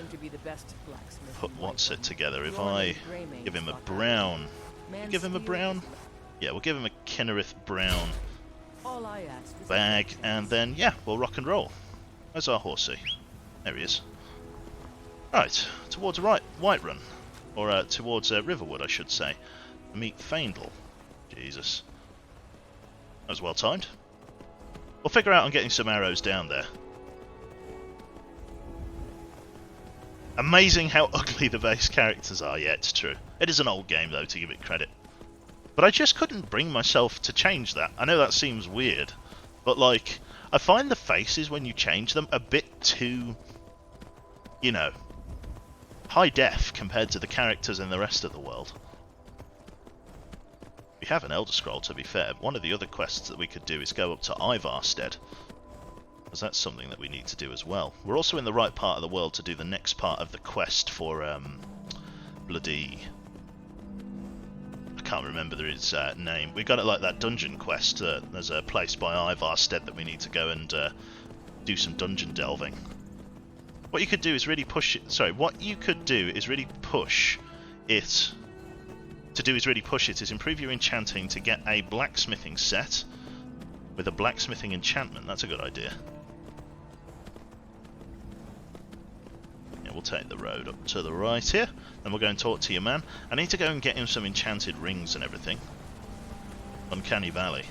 put what's it together. If I give him a brown... Give him a brown? Yeah, we'll give him a Kinnereth brown bag, and then, yeah, we'll rock and roll. Where's our horsey? There he is. Right, towards Whiterun. Or towards Riverwood, I should say. Meet Faendal. Jesus. That was well timed. We'll figure out on getting some arrows down there. Amazing how ugly the base characters are. Yeah, it's true. It is an old game, though, to give it credit. But I just couldn't bring myself to change that. I know that seems weird. But, like, I find the faces, when you change them, a bit too, you know, high def compared to the characters in the rest of the world. We have an Elder Scroll, to be fair. One of the other quests that we could do is go up to Ivarstead, because that's something that we need to do as well. We're also in the right part of the world to do the next part of the quest for bloody... I can't remember his name. We got it like that dungeon quest. There's a place by Ivarstead that we need to go and do some dungeon delving. What you could do is really push it... Sorry, what you could do is really push it... To do is really push it is improve your enchanting to get a blacksmithing set with a blacksmithing enchantment. That's a good idea. Yeah, we'll take the road up to the right here. Then we'll go and talk to your man. I need to go and get him some enchanted rings and everything. Uncanny Valley.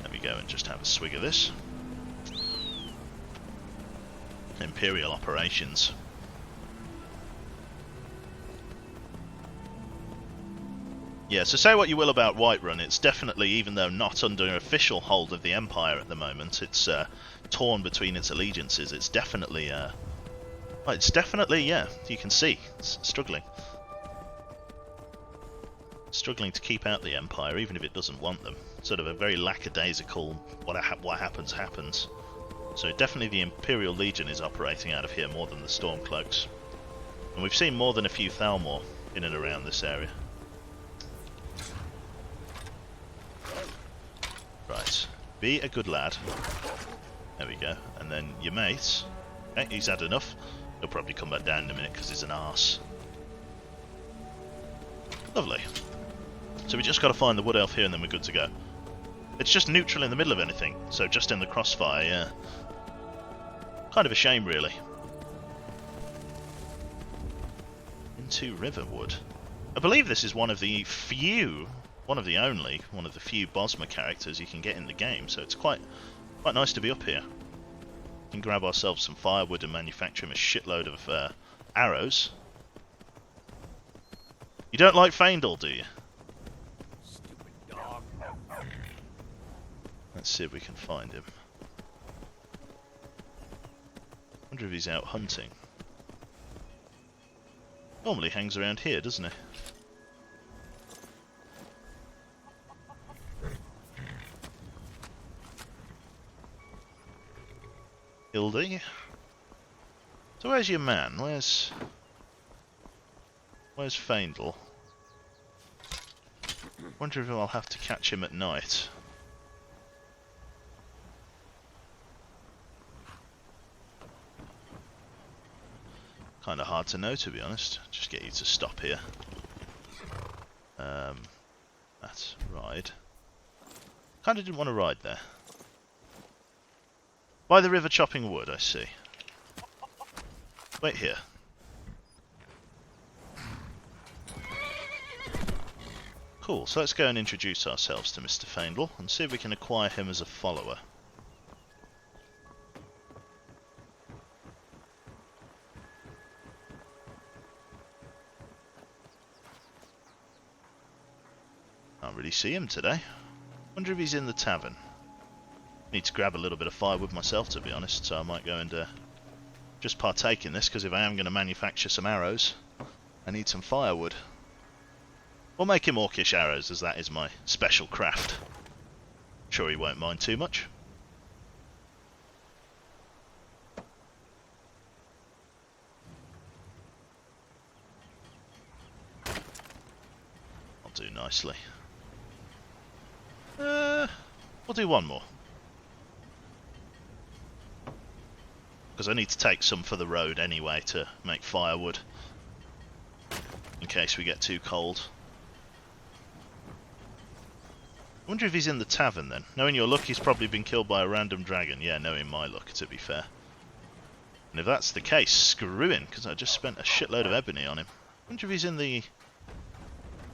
Let me go and just have a swig of this. Imperial operations. Yeah, so say what you will about Whiterun, it's definitely, even though not under official hold of the Empire at the moment, it's torn between its allegiances. It's definitely, yeah, you can see, it's struggling. Struggling to keep out the Empire, even if it doesn't want them. Sort of a very lackadaisical, what happens, happens. So definitely the Imperial Legion is operating out of here more than the Stormcloaks. And we've seen more than a few Thalmor in and around this area. Right, be a good lad. There we go. And then your mate. Okay, he's had enough. He'll probably come back down in a minute because he's an arse. Lovely. So we just got to find the Wood Elf here and then we're good to go. It's just neutral in the middle of anything, so just in the crossfire, yeah. Kind of a shame, really. Into Riverwood. I believe this is one of the few... one of the few Bosma characters you can get in the game, so it's quite nice to be up here. We can grab ourselves some firewood and manufacture him a shitload of arrows. You don't like Faendal, do you? Stupid dog. Let's see if we can find him. Wonder if he's out hunting. Normally hangs around here, doesn't he? Hildy. So where's your man? Where's Faendal? Wonder if I'll have to catch him at night. Kinda hard to know, to be honest. Just get you to stop here. That's ride. Kinda didn't want to ride there. By the river chopping wood, I see. Wait here. Cool, so let's go and introduce ourselves to Mr. Faendal and see if we can acquire him as a follower. Can't really see him today. Wonder if he's in the tavern. Need to grab a little bit of firewood myself, to be honest, so I might go and just partake in this, because if I am going to manufacture some arrows, I need some firewood. We'll make him orcish arrows, as that is my special craft. Sure he won't mind too much. nicely. We'll do one more. Because I need to take some for the road anyway to make firewood. In case we get too cold. I wonder if he's in the tavern then. Knowing your luck, he's probably been killed by a random dragon. Yeah, knowing my luck, to be fair. And if that's the case, screw him, because I just spent a shitload of ebony on him. I wonder if he's in the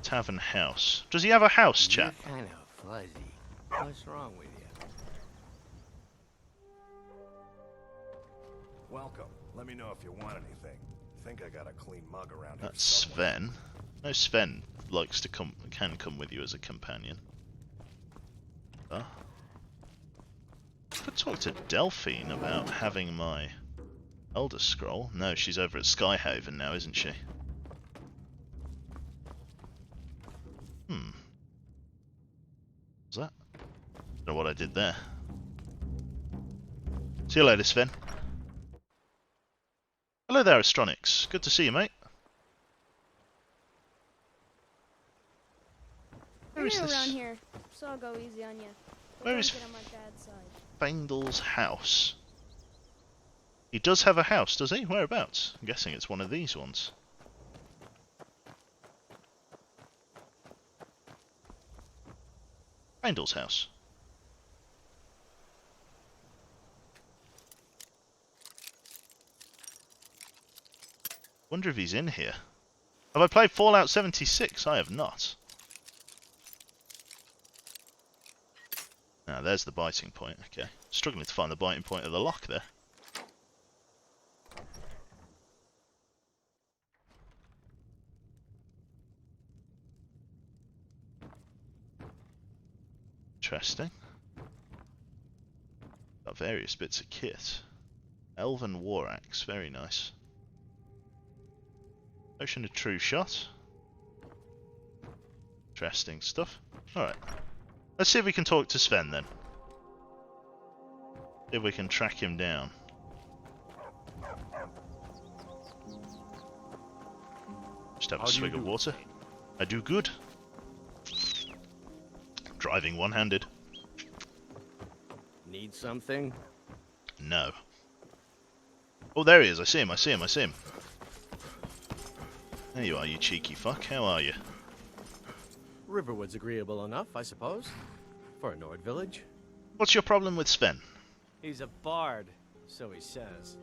tavern house. Does he have a house, chap? You're kind of fuzzy. What's wrong with you? Welcome. Let me know if you want anything. Think I got a clean mug around here That's somewhere. Sven. No, Sven likes to can come with you as a companion. I could talk to Delphine about having my Elder Scroll. No, she's over at Skyhaven now, isn't she? What's that? Don't know what I did there. See you later, Sven. Hello there, Astronics. Good to see you, mate. Where You're is new this? around here, so I'll go easy on you. Where is Get on my dad's side. Feindel's house? He does have a house, does he? Whereabouts? I'm guessing it's one of these ones. Feindel's house. Wonder if he's in here. Have I played Fallout 76? I have not. Now, there's the biting point. Okay. Struggling to find the biting point of the lock there. Interesting. Got various bits of kit. Elven War Axe, very nice. Potion of True Shot. Interesting stuff. Alright. Let's see if we can talk to Sven then. See if we can track him down. Just have a swig of water. I do good. Driving one-handed. Need something? No. Oh, there he is. I see him, I see him, I see him. There you are, you cheeky fuck. How are you? Riverwood's agreeable enough, I suppose. For a Nord village. What's your problem with Sven? He's a bard, so he says.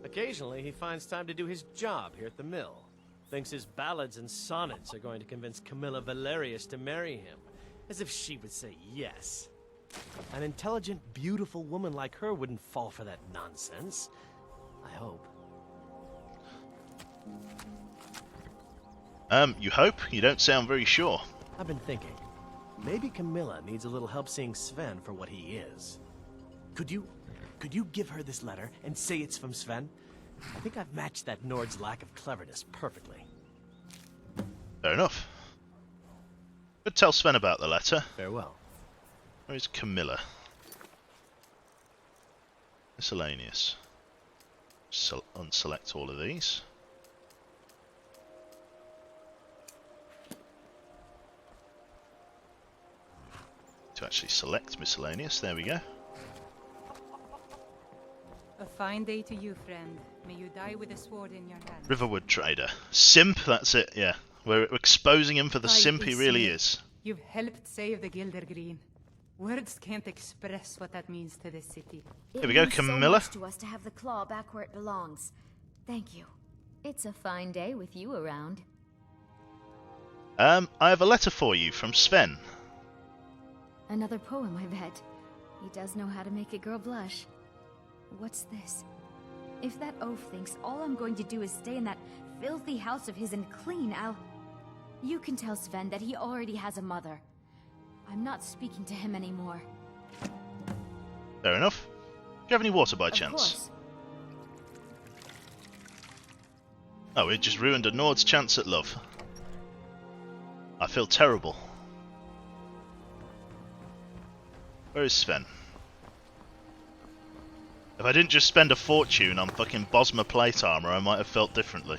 Occasionally, he finds time to do his job here at the mill. Thinks his ballads and sonnets are going to convince Camilla Valerius to marry him. As if she would say yes. An intelligent, beautiful woman like her wouldn't fall for that nonsense. I hope. You hope? You don't sound very sure. I've been thinking. Maybe Camilla needs a little help seeing Sven for what he is. Could you give her this letter and say it's from Sven? I think I've matched that Nord's lack of cleverness perfectly. Fair enough. Could tell Sven about the letter. Farewell. Where is Camilla? Miscellaneous. Unselect all of these. To actually select miscellaneous, there we go. A fine day to you, friend. May you die with a sword in your hand. Riverwood Trader. Simp, that's it, yeah. We're exposing him for the simp he really is. You've helped save the Gilder Green. Words can't express what that means to this city. Here we go, Camilla. So much to us to have the claw back where it belongs. Thank you. It's a fine day with you around. I have a letter for you from Sven. Another poem, I bet. He does know how to make a girl blush. What's this? If that oaf thinks all I'm going to do is stay in that filthy house of his and clean, You can tell Sven that he already has a mother. I'm not speaking to him anymore. Fair enough. Do you have any water by chance? Of course. Oh, it just ruined a Nord's chance at love. I feel terrible. Where is Sven? If I didn't just spend a fortune on fucking Bosma plate armor, I might have felt differently.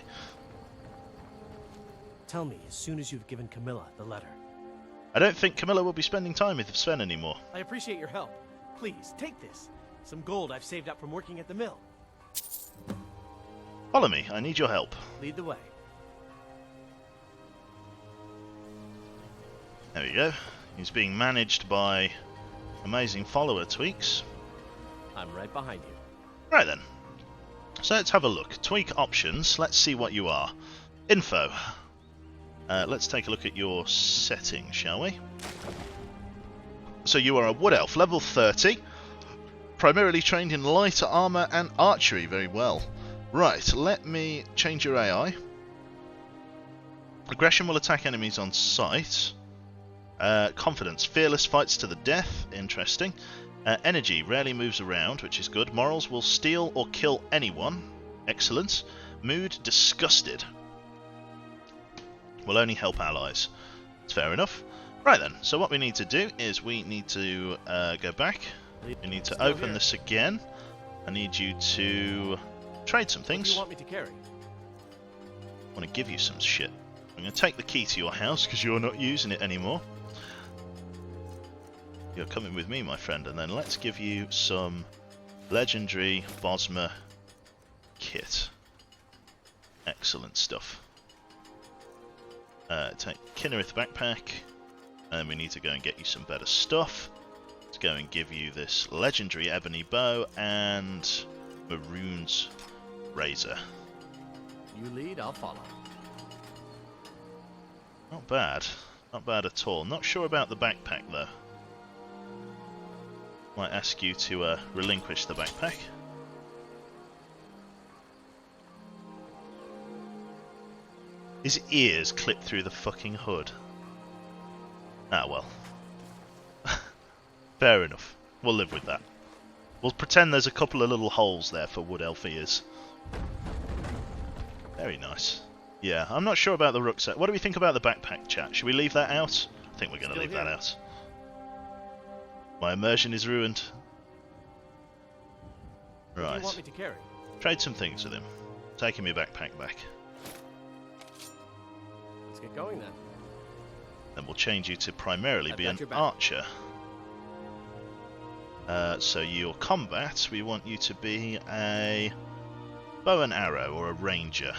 Tell me as soon as you've given Camilla the letter. I don't think Camilla will be spending time with Sven anymore. I appreciate your help. Please, take this. Some gold I've saved up from working at the mill. Follow me, I need your help. Lead the way. There we go. He's being managed by amazing follower Tweaks. I'm right behind you. Right then. So let's have a look. Tweak options. Let's see what you are. Info. Let's take a look at your settings, shall we? So you are a Wood Elf, level 30. Primarily trained in light armor and archery. Very well. Right, let me change your AI. Aggression will attack enemies on sight. Confidence. Fearless, fights to the death. Interesting. Energy. Rarely moves around, which is good. Morals. Will steal or kill anyone. Excellent. Mood. Disgusted. Will only help allies. It's fair enough. Right then, so what we need to do is we need to go back. We need to open this again. I need you to trade some things. What do you want me to carry? I want to give you some shit. I'm going to take the key to your house because you're not using it anymore. You're coming with me, my friend, and then let's give you some legendary Bosma kit. Excellent stuff. Take Kinnerith backpack, and we need to go and get you some better stuff. Let's go and give you this legendary ebony bow and Maroon's razor. You lead, I'll follow. Not bad. Not bad at all. Not sure about the backpack though. Might ask you to relinquish the backpack. His ears clip through the fucking hood. Ah well. Fair enough. We'll live with that. We'll pretend there's a couple of little holes there for Wood Elf ears. Very nice. Yeah, I'm not sure about the rucksack. What do we think about the backpack, chat? Should we leave that out? I think we're going to leave that out. My immersion is ruined. Right. What do you want me to carry? Trade some things with him. Taking my backpack back. Let's get going then. Then we'll change you to primarily be an archer. So your combat, we want you to be a bow and arrow or a ranger,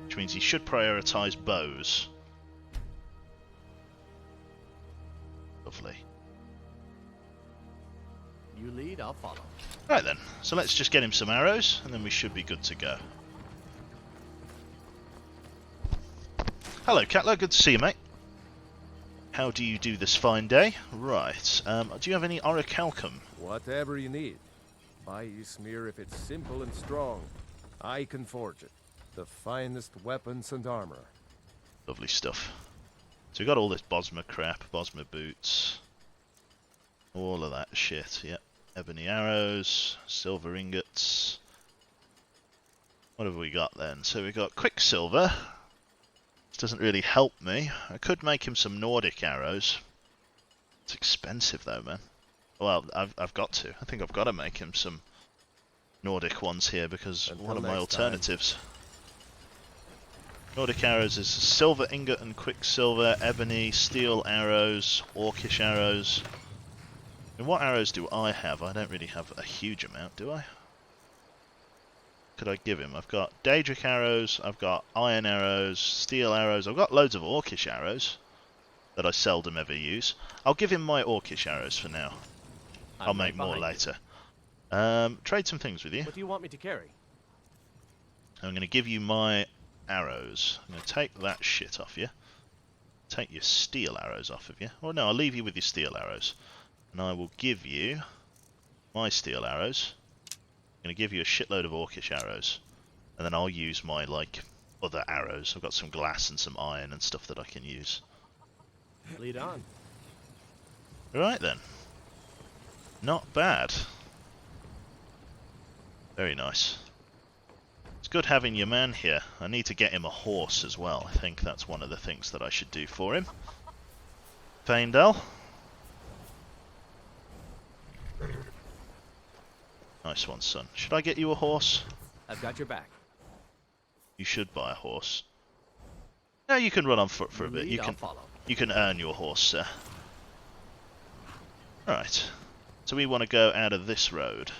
which means you should prioritise bows. Lovely. You lead, I'll follow. Right then, so let's just get him some arrows, and then we should be good to go. Hello, Catler. Good to see you, mate. How do you do this fine day? Right. Do you have any orichalcum? Whatever you need. Buy Ysmir if it's simple and strong. I can forge it. The finest weapons and armor. Lovely stuff. So we got all this Bosma crap, Bosma boots, all of that shit. Yep. Ebony arrows, silver ingots. What have we got then? So we got Quicksilver. This doesn't really help me. I could make him some Nordic arrows. It's expensive though, man. Well, I've got to. I think I've got to make him some Nordic ones here because one of my alternatives. Nordic arrows is silver ingot and quicksilver, ebony, steel arrows, orcish arrows. And what arrows do I have? I don't really have a huge amount, do I? Could I give him? I've got Daedric arrows, I've got iron arrows, steel arrows, I've got loads of orcish arrows that I seldom ever use. I'll give him my orcish arrows for now. I'll make more later. Trade some things with you. What do you want me to carry? I'm going to give you my arrows. I'm going to take that shit off you. Take your steel arrows off of you. Or no, I'll leave you with your steel arrows. And I will give you my steel arrows. I'm going to give you a shitload of orcish arrows. And then I'll use my, like, other arrows. I've got some glass and some iron and stuff that I can use. Lead on. Right then. Not bad. Very nice. It's good having your man here. I need to get him a horse as well. I think that's one of the things that I should do for him. Faendal. Nice one, son. Should I get you a horse? I've got your back. You should buy a horse. No, you can run on foot for a bit. You can earn your horse, sir. Right. So we want to go out of this road.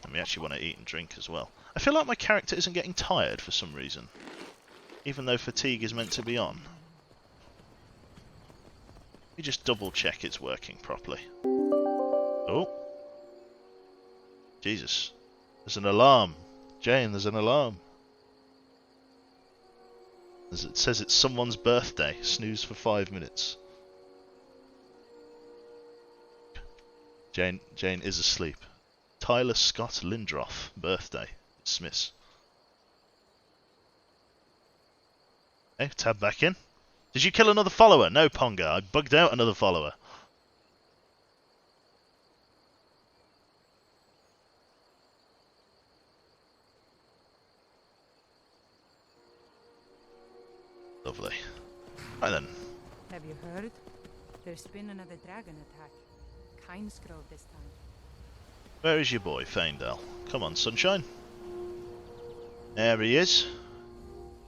And we actually want to eat and drink as well. I feel like my character isn't getting tired for some reason. Even though fatigue is meant to be on. Let me just double check it's working properly. Oh. Jesus. There's an alarm. Jane, there's an alarm. As it says it's someone's birthday. Snooze for 5 minutes. Jane is asleep. Tyler Scott Lindroth, birthday. Smiths. Okay, tab back in. Did you kill another follower? No, Ponga. I bugged out another follower. Lovely. Right then. Have you heard? There's been another dragon attack. Kinesgrove this time. Where is your boy, Faendal? Come on, sunshine. There he is.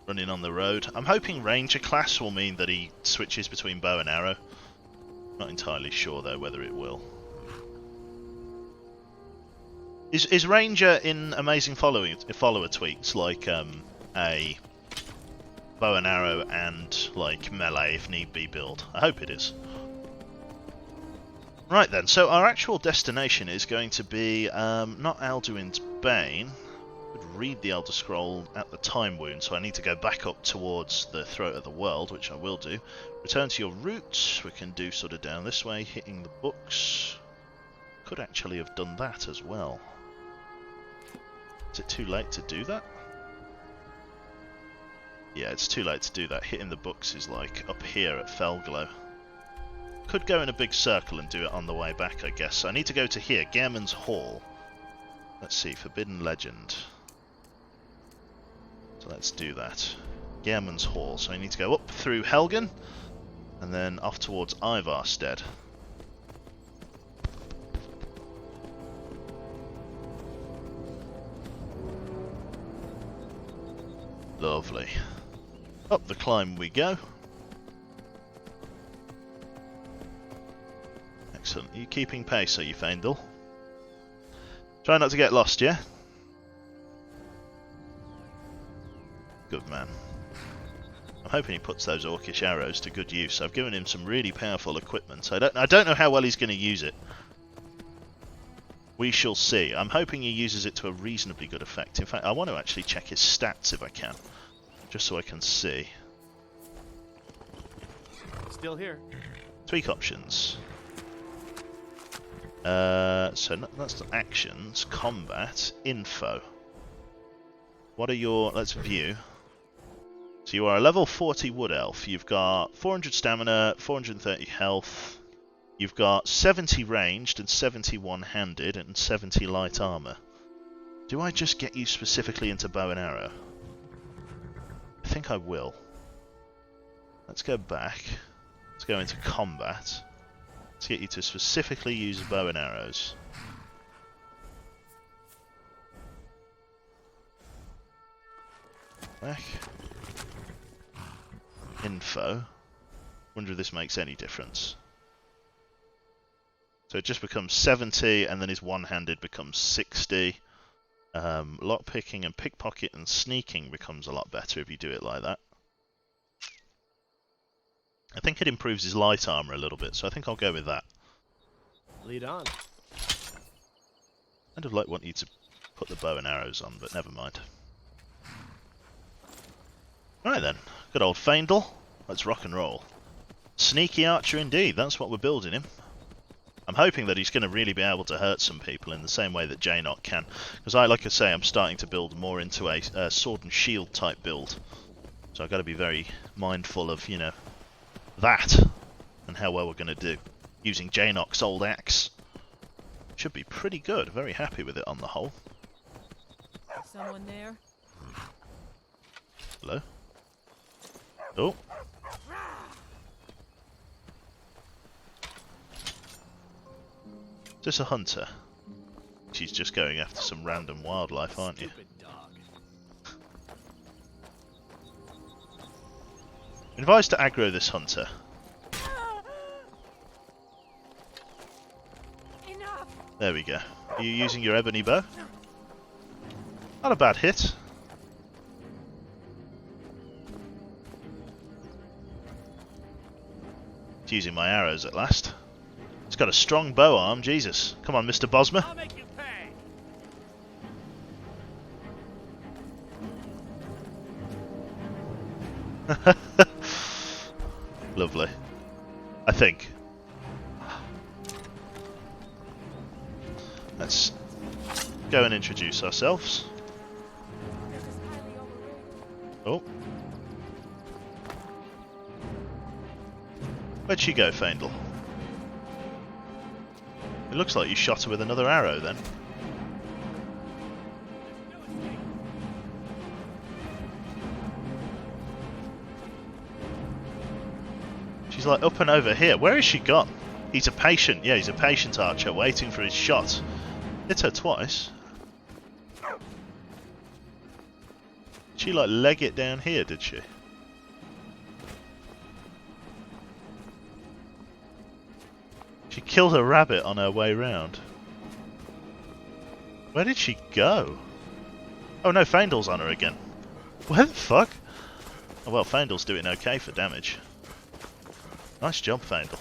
Running on the road. I'm hoping Ranger class will mean that he switches between bow and arrow. Not entirely sure though whether it will. Is Ranger in Amazing follower tweaks like a bow and arrow and like melee if need be build? I hope it is. Right then, so our actual destination is going to be not Alduin's Bane. I could read the Elder Scroll at the time wound, so I need to go back up towards the Throat of the World, which I will do. Return to your route. We can do sort of down this way, hitting the books. Could actually have done that as well. Is it too late to do that? Yeah, it's too late to do that. Hitting the books is like up here at Felglow. Could go in a big circle and do it on the way back, I guess. I need to go to here, Gehrman's Hall. Let's see, Forbidden Legend. So let's do that. Gehrman's Hall. So I need to go up through Helgen, and then off towards Ivarstead. Lovely. Up the climb we go. Excellent. Are you keeping pace, are you, Faendal? Try not to get lost, yeah? Good man. I'm hoping he puts those orcish arrows to good use. I've given him some really powerful equipment. I don't know how well he's going to use it. We shall see. I'm hoping he uses it to a reasonably good effect. In fact, I want to actually check his stats if I can. Just so I can see. Still here. Tweak options. So that's the actions, combat, info. What are your... let's view. So you are a level 40 wood elf. You've got 400 stamina, 430 health. You've got 70 ranged and 70 one-handed and 70 light armor. Do I just get you specifically into bow and arrow? I think I will. Let's go back. Let's go into combat. Let's get you to specifically use bow and arrows. Back. Info. Wonder if this makes any difference. So it just becomes 70, and then his one-handed becomes 60. Lockpicking and pickpocket and sneaking becomes a lot better if you do it like that. I think it improves his light armor a little bit, so I think I'll go with that. Lead on. I'd have like want you to put the bow and arrows on, but never mind. Right then, good old Faendal. Let's rock and roll. Sneaky archer indeed, that's what we're building him. I'm hoping that he's going to really be able to hurt some people in the same way that Jaynok can. Because like I say, I'm starting to build more into a sword and shield type build. So I've got to be very mindful of, you know, that and how well we're going to do. Using Jaynok's old axe. Should be pretty good, very happy with it on the whole. Someone there? Hello? Oh. Is this a hunter? She's just going after some random wildlife, aren't you? Advised to aggro this hunter. There we go. Are you using your ebony bow? Not a bad hit. It's using my arrows at last. It's got a strong bow arm, Jesus. Come on, Mr. Bosma. I'll make you pay. Lovely. I think. Let's go and introduce ourselves. Oh. Where'd she go, Faendal? It looks like you shot her with another arrow then. She's like up and over here. Where is she gone? He's a patient. Yeah, he's a patient archer waiting for his shot. Hit her twice. Did she like leg it down here, did she? She killed a rabbit on her way round. Where did she go? Oh no, Faendal's on her again. Where the fuck? Oh well, Faendal's doing okay for damage. Nice job, Faendal.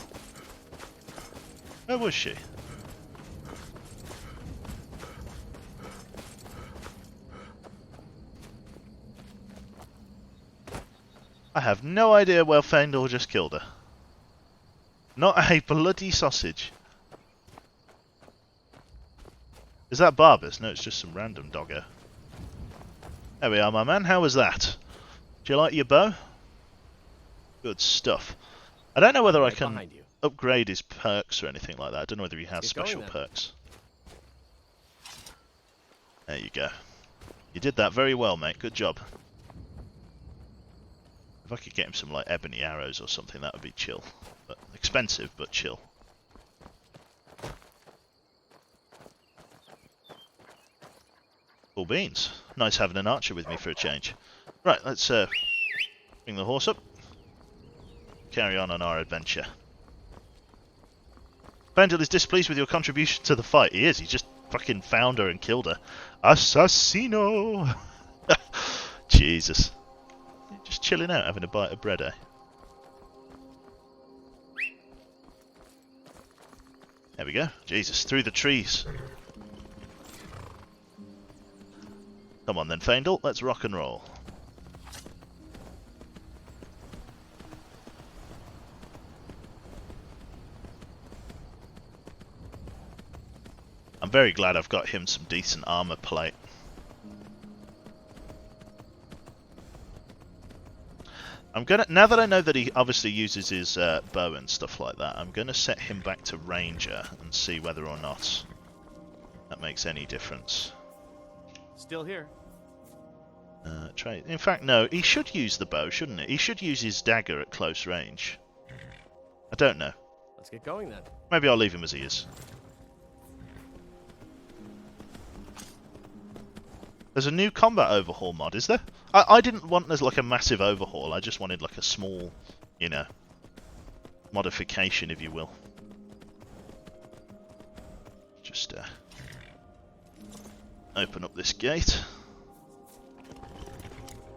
Where was she? I have no idea where Faendal just killed her. Not a bloody sausage. Is that Barbus? No, it's just some random doggo. There we are, my man. How was that? Do you like your bow? Good stuff. I don't know whether I can upgrade his perks or anything like that. I don't know whether he has special perks. There you go. You did that very well, mate. Good job. If I could get him some like ebony arrows or something, that would be chill. But expensive, but chill. Cool beans. Nice having an archer with me for a change. Right, let's bring the horse up. Carry on our adventure. Faendal is displeased with your contribution to the fight. He is. He just fucking found her and killed her. Assassino! Jesus. Just chilling out, having a bite of bread, eh? There we go. Jesus, through the trees. Come on then, Faendal. Let's rock and roll. I'm very glad I've got him some decent armor plate. I'm gonna, now that I know that he obviously uses his bow and stuff like that, I'm gonna set him back to Ranger and see whether or not that makes any difference. Still here. Try. In fact, no, he should use the bow, shouldn't he? He should use his dagger at close range. I don't know. Let's get going then. Maybe I'll leave him as he is. There's a new combat overhaul mod, is there? I didn't want there's like a massive overhaul. I just wanted like a small, you know, modification, if you will. Just open up this gate.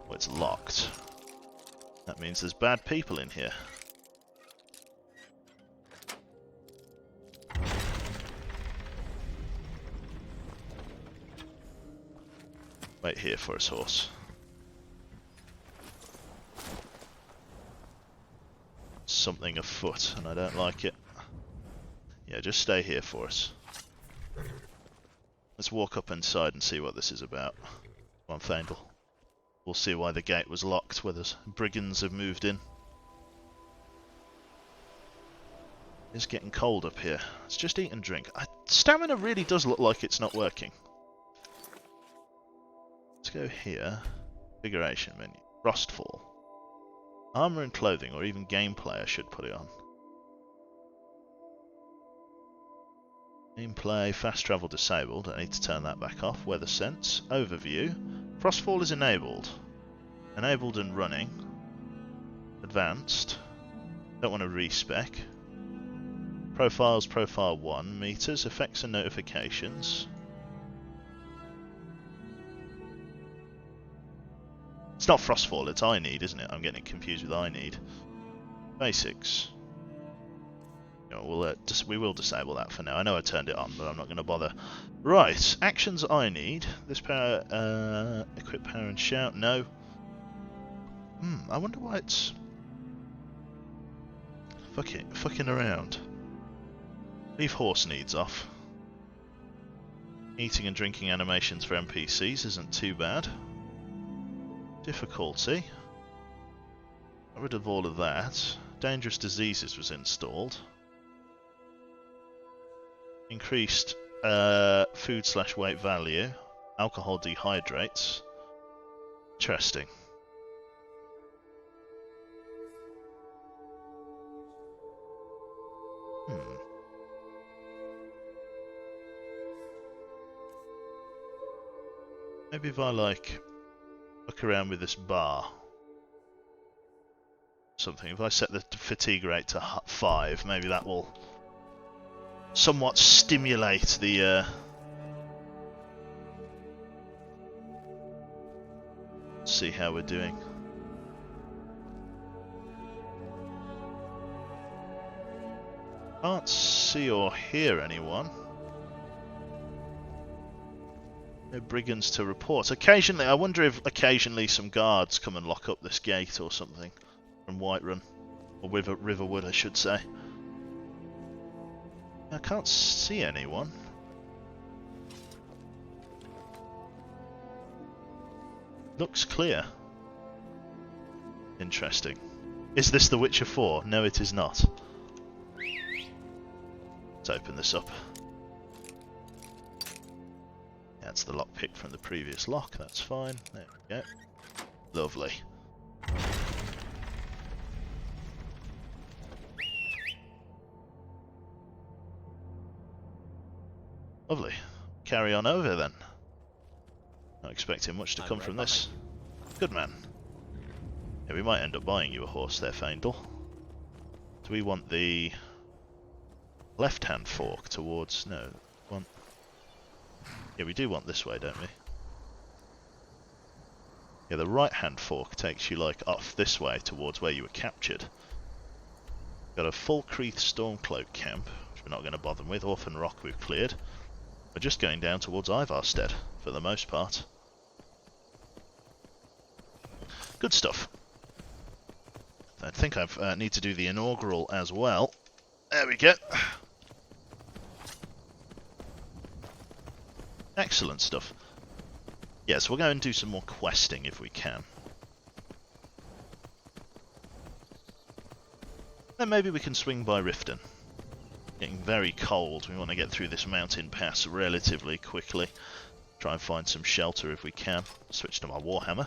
Oh, it's locked. That means there's bad people in here. Wait here for us, horse. Something afoot, and I don't like it. Yeah, just stay here for us. Let's walk up inside and see what this is about. Come on, Faendal. We'll see why the gate was locked, whether brigands have moved in. It's getting cold up here. Let's just eat and drink. Stamina really does look like it's not working. Let's go here. Configuration menu. Frostfall. Armor and clothing, or even gameplay, I should put it on. Gameplay, fast travel disabled. I need to turn that back off. Weather sense. Overview. Frostfall is enabled. Enabled and running. Advanced. Don't want to respec. Profiles, profile 1, meters, effects and notifications. It's not Frostfall, it's I Need, isn't it? I'm getting it confused with I Need. Basics. You know, we will disable that for now. I know I turned it on, but I'm not going to bother. Right, actions I need. This power, equip power and shout. No. I wonder why it's fucking around. Leave horse needs off. Eating and drinking animations for NPCs isn't too bad. Difficulty. Got rid of all of that. Dangerous diseases was installed. Increased food/weight value. Alcohol dehydrates. Interesting. Maybe if I like look around with this bar. Something. If I set the fatigue rate to 5, maybe that will somewhat stimulate the see how we're doing. Can't see or hear anyone. No brigands to report. Occasionally, I wonder if occasionally some guards come and lock up this gate or something from Whiterun, or Riverwood, I should say. I can't see anyone. Looks clear. Interesting. Is this The Witcher 4? No, it is not. Let's open this up. That's the lockpick from the previous lock, that's fine. There we go. Lovely. Lovely. Carry on over then. Not expecting much to come from this. Good man. Yeah, we might end up buying you a horse there, Faendal. Do we want the left-hand fork towards... no, one... yeah, we do want this way, don't we? Yeah, the right-hand fork takes you, like, off this way towards where you were captured. Got a full Creeth Stormcloak camp, which we're not going to bother with. Orphan Rock we've cleared. We're just going down towards Ivarstead, for the most part. Good stuff. I think I need to do the inaugural as well. There we go. Excellent stuff. Yes, we'll go and do some more questing if we can. Then maybe we can swing by Riften. Getting very cold. We want to get through this mountain pass relatively quickly. Try and find some shelter if we can. Switch to my Warhammer.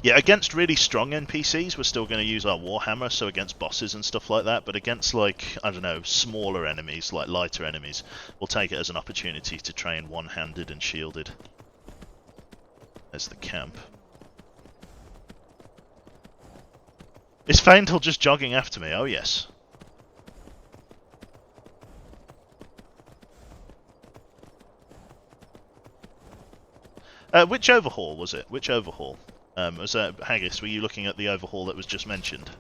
Yeah, against really strong NPCs, we're still going to use our Warhammer, so against bosses and stuff like that, but against, like, I don't know, smaller enemies, like lighter enemies, we'll take it as an opportunity to train one-handed and shielded. There's the camp. Is Faendal just jogging after me? Oh, yes. Which overhaul was it? Which overhaul? Was that Haggis? Were you looking at the overhaul that was just mentioned?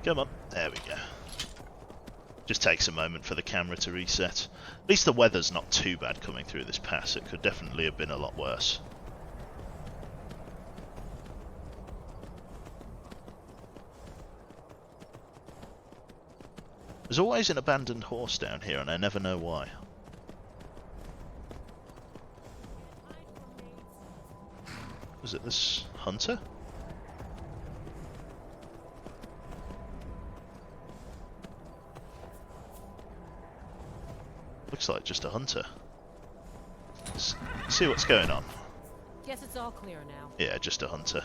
Come on. There we go. Just takes a moment for the camera to reset. At least the weather's not too bad coming through this pass. It could definitely have been a lot worse. There's always an abandoned horse down here, and I never know why. Was it this hunter? Looks like just a hunter. Let's see what's going on. Guess it's all clear now. Yeah, just a hunter.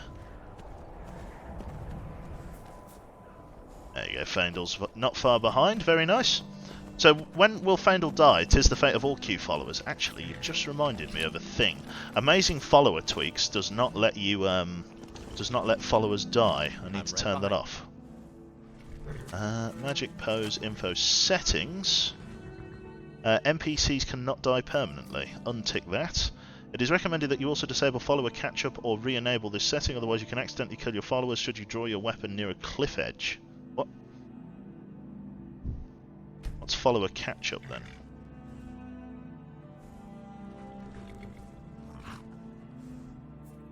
There you go, Faendal's not far behind, very nice. So, when will Faendal die? 'Tis the fate of all Q followers. Actually, you've just reminded me of a thing. Amazing follower tweaks does not let you, does not let followers die. I need to turn that off. Magic pose info settings. NPCs cannot die permanently. Untick that. It is recommended that you also disable follower catch-up or re-enable this setting, otherwise you can accidentally kill your followers should you draw your weapon near a cliff edge. What? What's follower catch-up then?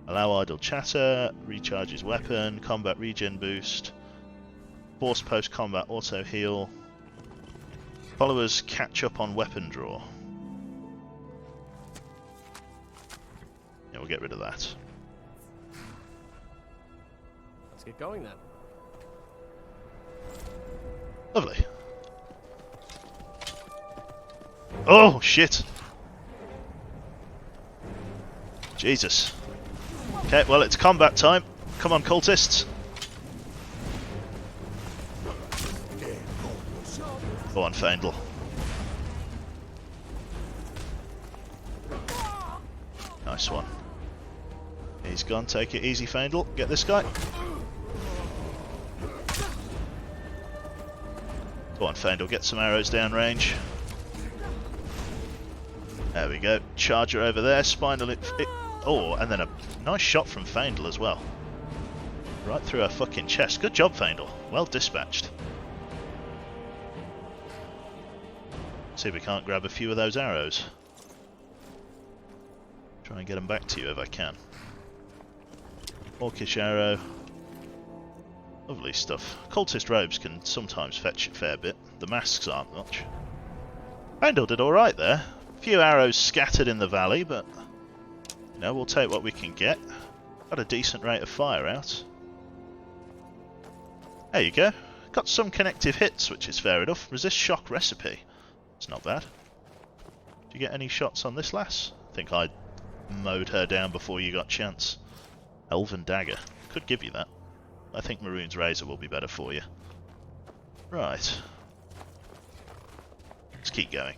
Allow idle chatter, recharges weapon, combat regen boost, force post-combat auto heal, followers catch up on weapon draw. Yeah, we'll get rid of that. Let's get going then. Lovely. Oh, shit! Jesus. Okay, well, it's combat time. Come on, cultists. Go on, Faendal. Nice one. He's gone. Take it easy, Faendal. Get this guy. Go on, Faendal. Get some arrows down range. There we go. Charger over there. Spinal. Oh, and then a nice shot from Faendal as well. Right through her fucking chest. Good job, Faendal. Well dispatched. See if we can't grab a few of those arrows. Try and get them back to you if I can. Orcish arrow. Lovely stuff. Cultist robes can sometimes fetch a fair bit. The masks aren't much. Faendal did alright there. A few arrows scattered in the valley, but you know, we'll take what we can get. Got a decent rate of fire out. There you go. Got some connective hits, which is fair enough. Resist shock recipe. It's not bad. Did you get any shots on this lass? I think I mowed her down before you got chance. Elven dagger. Could give you that. I think Maroon's razor will be better for you. Right. Let's keep going.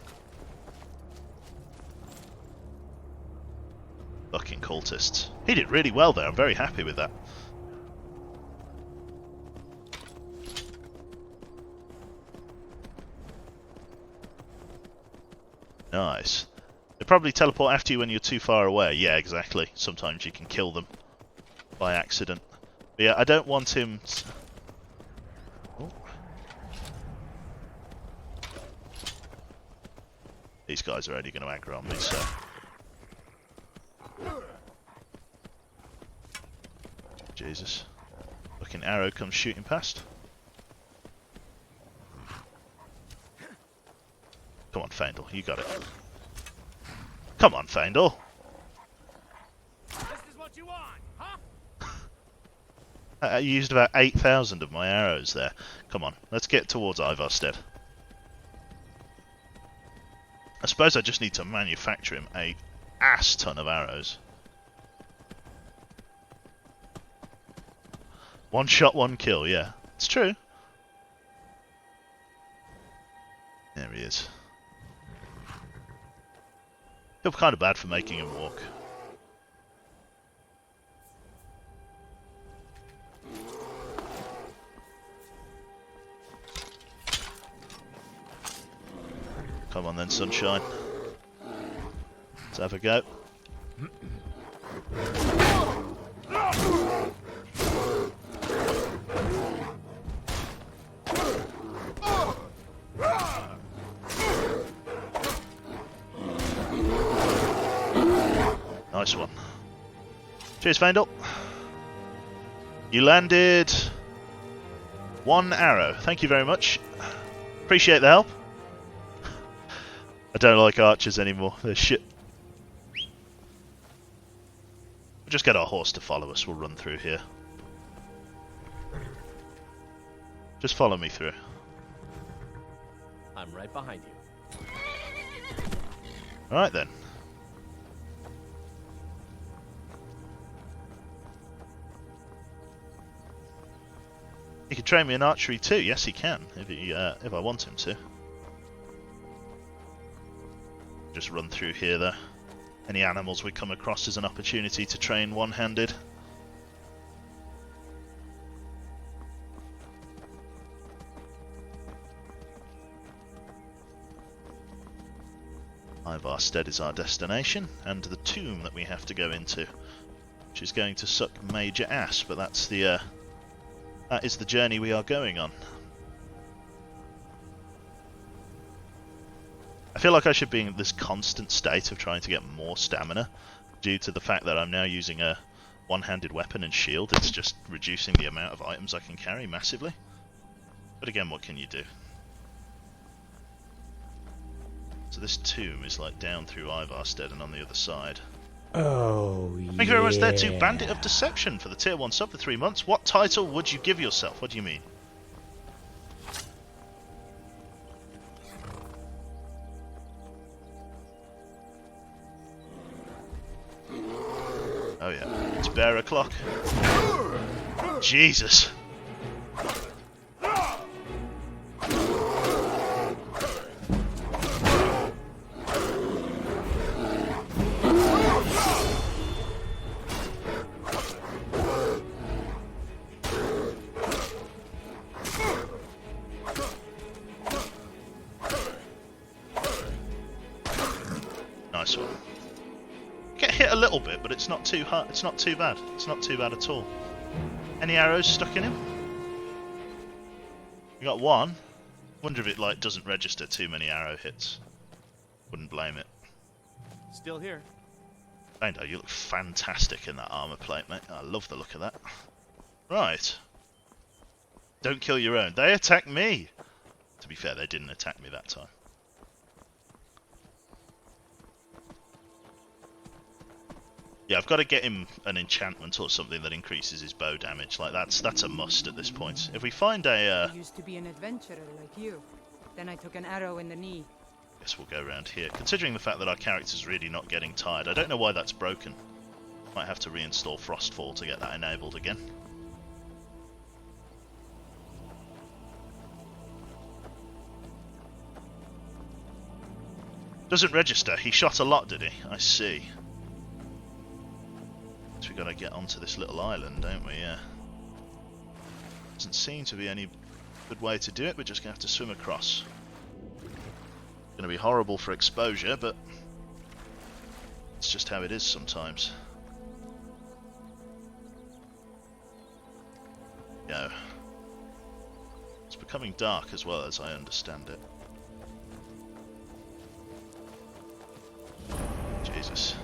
Fucking cultists. He did really well there. I'm very happy with that. Nice. They probably teleport after you when you're too far away. Yeah, exactly. Sometimes you can kill them by accident. But yeah, I don't want him... Oh. These guys are only going to aggro on me, so... Jesus. Fucking arrow comes shooting past. Come on, Faendal, you got it. Come on, Faendal. This is what you want, huh? I used about 8,000 of my arrows there. Come on, let's get towards Ivarstead. I suppose I just need to manufacture him a ass ton of arrows. One shot, one kill, yeah. It's true. There he is. Feel kind of bad for making him walk. Come on then, sunshine. Let's have a go. Nice one. Cheers, Faendal. You landed one arrow. Thank you very much. Appreciate the help. I don't like archers anymore. They're shit. We'll just get our horse to follow us. We'll run through here. Just follow me through. I'm right behind you. Alright then. He can train me in archery too. Yes, he can, if I want him to. Just run through here there. Any animals we come across is an opportunity to train one-handed. Ivarstead is our destination, and the tomb that we have to go into, which is going to suck major ass, but that's the that is the journey we are going on. I feel like I should be in this constant state of trying to get more stamina, due to the fact that I'm now using a one-handed weapon and shield. It's just reducing the amount of items I can carry massively. But again, what can you do? So this tomb is like down through Ivarstead and on the other side. Oh, yeah. Thank you very much there to Bandit of Deception for the tier 1 sub for 3 months. What title would you give yourself? What do you mean? Oh yeah, it's bear o'clock. Jesus. Nice one. Get hit a little bit, but it's not too hard. It's not too bad. It's not too bad at all. Any arrows stuck in him? You got one. Wonder if it like doesn't register too many arrow hits. Wouldn't blame it. Still here. Fando, you look fantastic in that armor plate, mate. I love the look of that. Right. Don't kill your own. They attack me. To be fair, they didn't attack me that time. Yeah, I've got to get him an enchantment or something that increases his bow damage. Like that's a must at this point. If we find a I used to be an adventurer like you. Then I took an arrow in the knee. guess we'll go around here. Considering the fact that our character's really not getting tired, I don't know why that's broken. Might have to reinstall Frostfall to get that enabled again. Doesn't register. He shot a lot, did he? I see. So we gotta get onto this little island, don't we? Yeah. Doesn't seem to be any good way to do it. We're just gonna have to swim across. Gonna be horrible for exposure, but it's just how it is sometimes. Go. It's becoming dark as well, as I understand it. Jesus.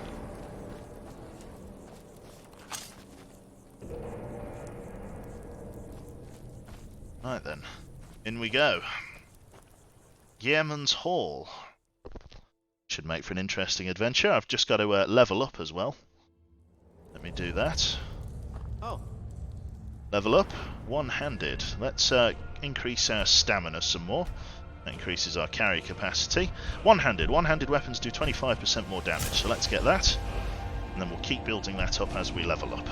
Right then, in we go. Yeoman's Hall. Should make for an interesting adventure. I've just got to level up as well. Let me do that. Oh. Level up, one-handed. Let's increase our stamina some more. That increases our carry capacity. One-handed. One-handed weapons do 25% more damage, so let's get that. And then we'll keep building that up as we level up.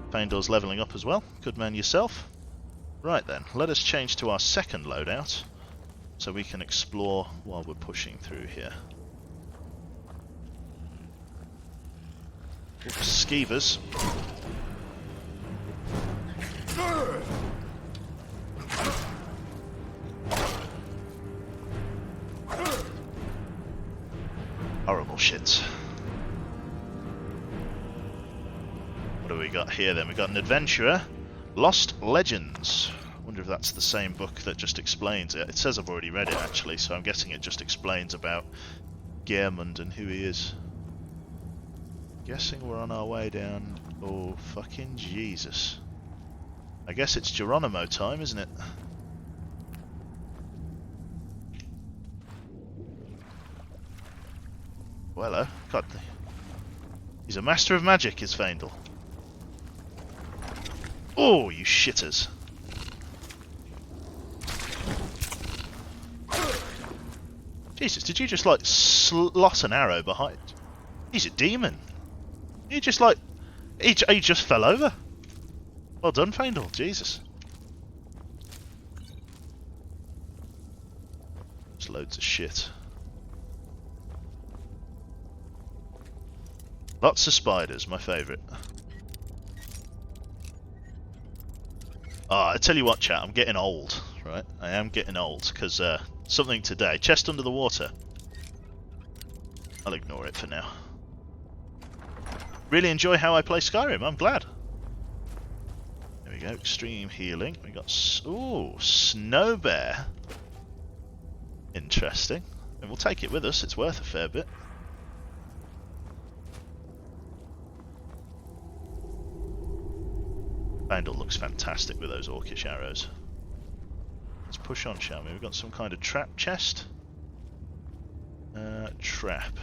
Faendor's leveling up as well. Good man yourself. Right then, let us change to our second loadout, so we can explore while we're pushing through here. Oops, skeevers. Horrible shit. What do we got here then? We got an adventurer. Lost Legends. Wonder if that's the same book that just explains it. It says I've already read it actually, so I'm guessing it just explains about Geirmund and who he is. Guessing we're on our way down. Oh, fucking Jesus. I guess it's Geronimo time, isn't it? Well, hello. God, he's a master of magic, is Faendor. Oh, you shitters. Jesus, did you just like slot an arrow behind? He's a demon. He just like... He just fell over. Well done, Faendor. Jesus. Just loads of shit. Lots of spiders, my favourite. I tell you what, chat, I'm getting old, right? I am getting old, because something today. Chest under the water. I'll ignore it for now. Really enjoy how I play Skyrim, I'm glad. There we go, extreme healing. We got, ooh, Snow Bear. Interesting. And we'll take it with us, it's worth a fair bit. Vandal looks fantastic with those orcish arrows. Let's push on, shall we? We've got some kind of trap chest. Trap.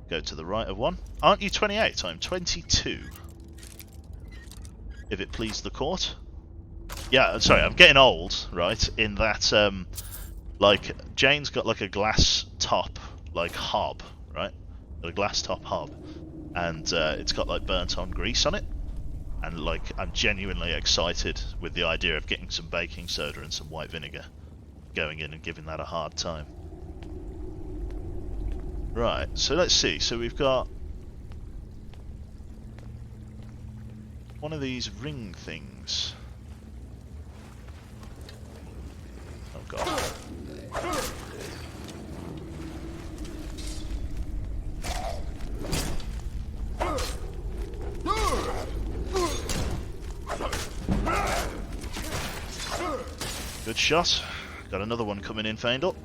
Go to the right of one. Aren't you 28? I'm 22. If it please the court. Yeah, sorry, I'm getting old, right? In that, like, Jane's got like a glass top, like, hob, right? Got a glass top hob. And it's got like burnt on grease on it. And like, I'm genuinely excited with the idea of getting some baking soda and some white vinegar. Going in and giving that a hard time. Right, so let's see. So we've got one of these ring things. Oh god. Good shot. Got another one coming in, Faendal.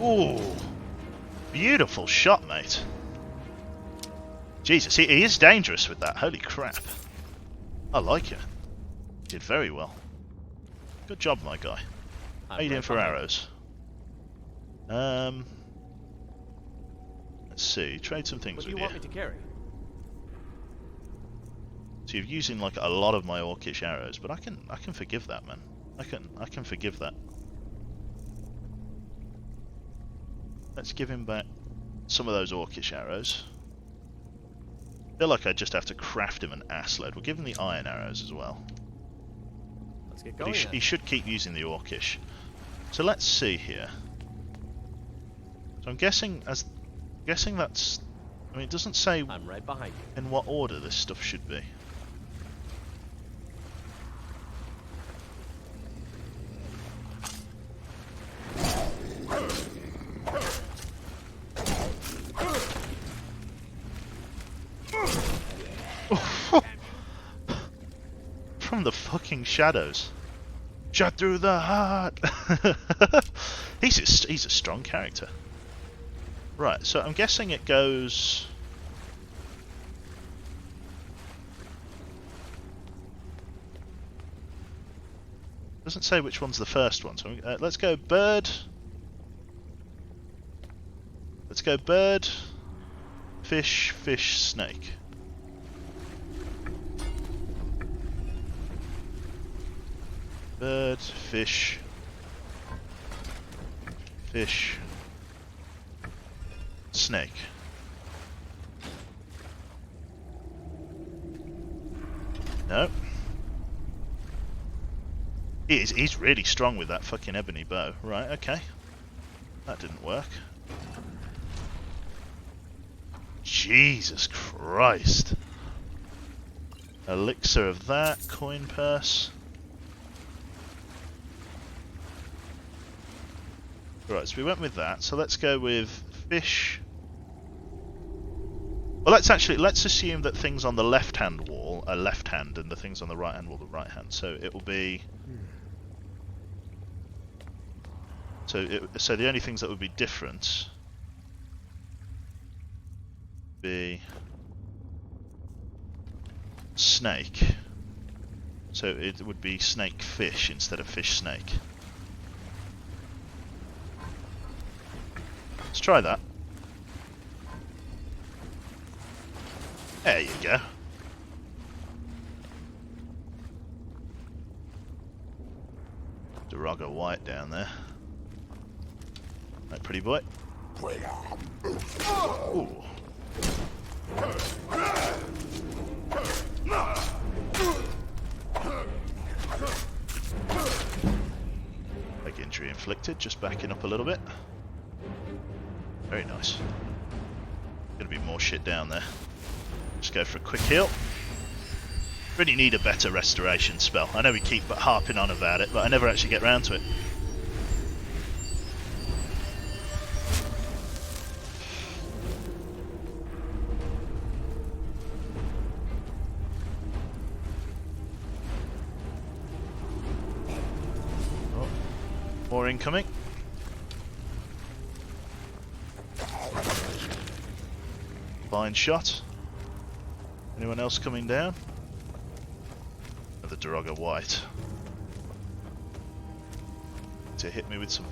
Ooh, beautiful shot, mate. Jesus, he is dangerous with that. Holy crap. I like it. Did very well. Good job, my guy. How you doing for arrows? Let's see. Trade some things with you. What do you want me to carry? So you're using like a lot of my orcish arrows, but I can forgive that, man. I can forgive that. Let's give him back some of those orcish arrows. I feel like I just have to craft him an ass load. We'll give him the iron arrows as well. Let's get going. He should keep using the orcish. So let's see here. So I'm guessing that's. I mean, it doesn't say. I'm right behind you. In what order this stuff should be. From the fucking shadows. Shot through the heart. He's a strong character. Right, so I'm guessing it goes. Doesn't say which one's the first one. So let's go bird. Let's go bird, fish, fish, snake. Bird, fish, fish, snake. No. He's really strong with that fucking ebony bow. Right, okay. That didn't work. Jesus Christ. Elixir of that, coin purse. Right, so we went with that. So let's go with fish. Well, let's assume that things on the left-hand wall are left-hand and the things on the right-hand wall are right-hand. So it will be. So the only things that would be different would be snake. So it would be snake fish instead of fish snake. Let's try that. There you go. Duraga White down there. That pretty boy. Ooh. Leg injury inflicted, just backing up a little bit. Very nice. Gonna be more shit down there. Just go for a quick heal. Really need a better restoration spell. I know we keep harping on about it, but I never actually get round to it. Oh, more incoming. Blind shot. Anyone else coming down? The Doroga White to hit me with some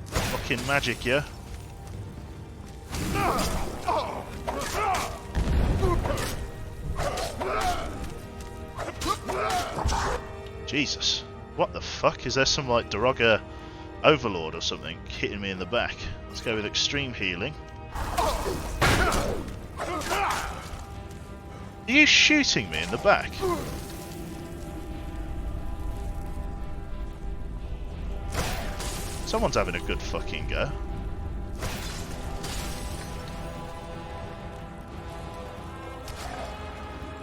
fucking magic, yeah? Jesus, what the fuck? Is there some like Doroga Overlord or something hitting me in the back? Let's go with extreme healing. Are you shooting me in the back? Someone's having a good fucking go.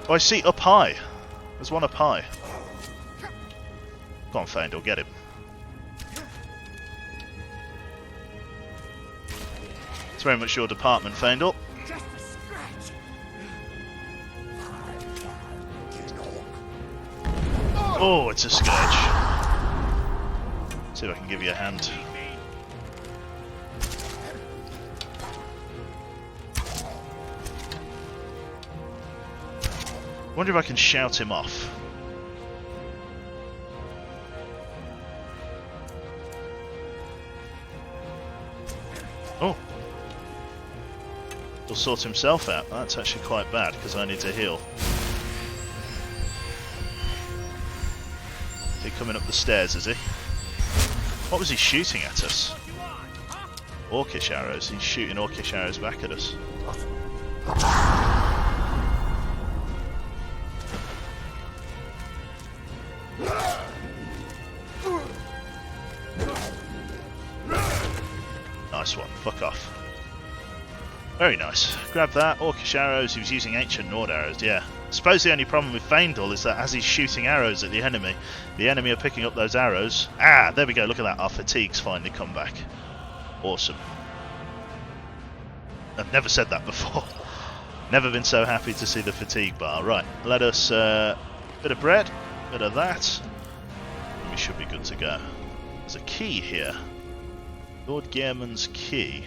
Oh, I see up high. There's one up high. Go on, Faendal, get him. It's very much your department, Faendal. Oh, it's a Scourge. See if I can give you a hand. Wonder if I can shout him off. Oh. He'll sort himself out. That's actually quite bad because I need to heal. Is he coming up the stairs, is he? What was he shooting at us? Orcish arrows. He's shooting Orcish arrows back at us. Nice one. Fuck off. Very nice. Grab that. Orcish arrows. He was using ancient Nord arrows. Yeah. I suppose the only problem with Faendal is that as he's shooting arrows at the enemy are picking up those arrows. Ah, there we go. Look at that. Our fatigue's finally come back. Awesome. I've never said that before. Never been so happy to see the fatigue bar. Right. Let us... bit of bread. Bit of that. And we should be good to go. There's a key here. Lord Geirmund's key.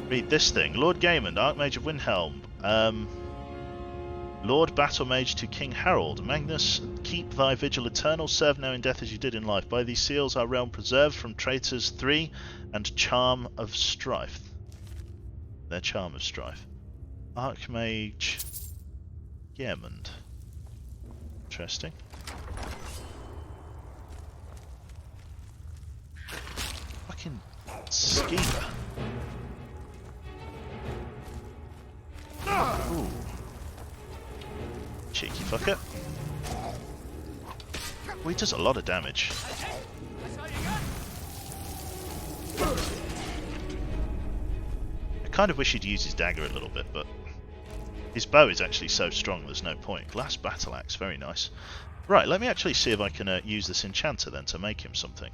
Read this thing. Lord Geirmund, Archmage of Windhelm. Lord Battle Mage to King Harold. Magnus, keep thy vigil eternal. Serve now in death as you did in life. By these seals our realm preserved from traitors 3 and charm of strife. Their charm of strife. Archmage Geirmund. Interesting. Fucking schemer. Ooh. Cheeky fucker. Well, he does a lot of damage. I kind of wish he'd use his dagger a little bit, but his bow is actually so strong there's no point. Glass battle axe, very nice. Right, let me actually see if I can use this enchanter then to make him something.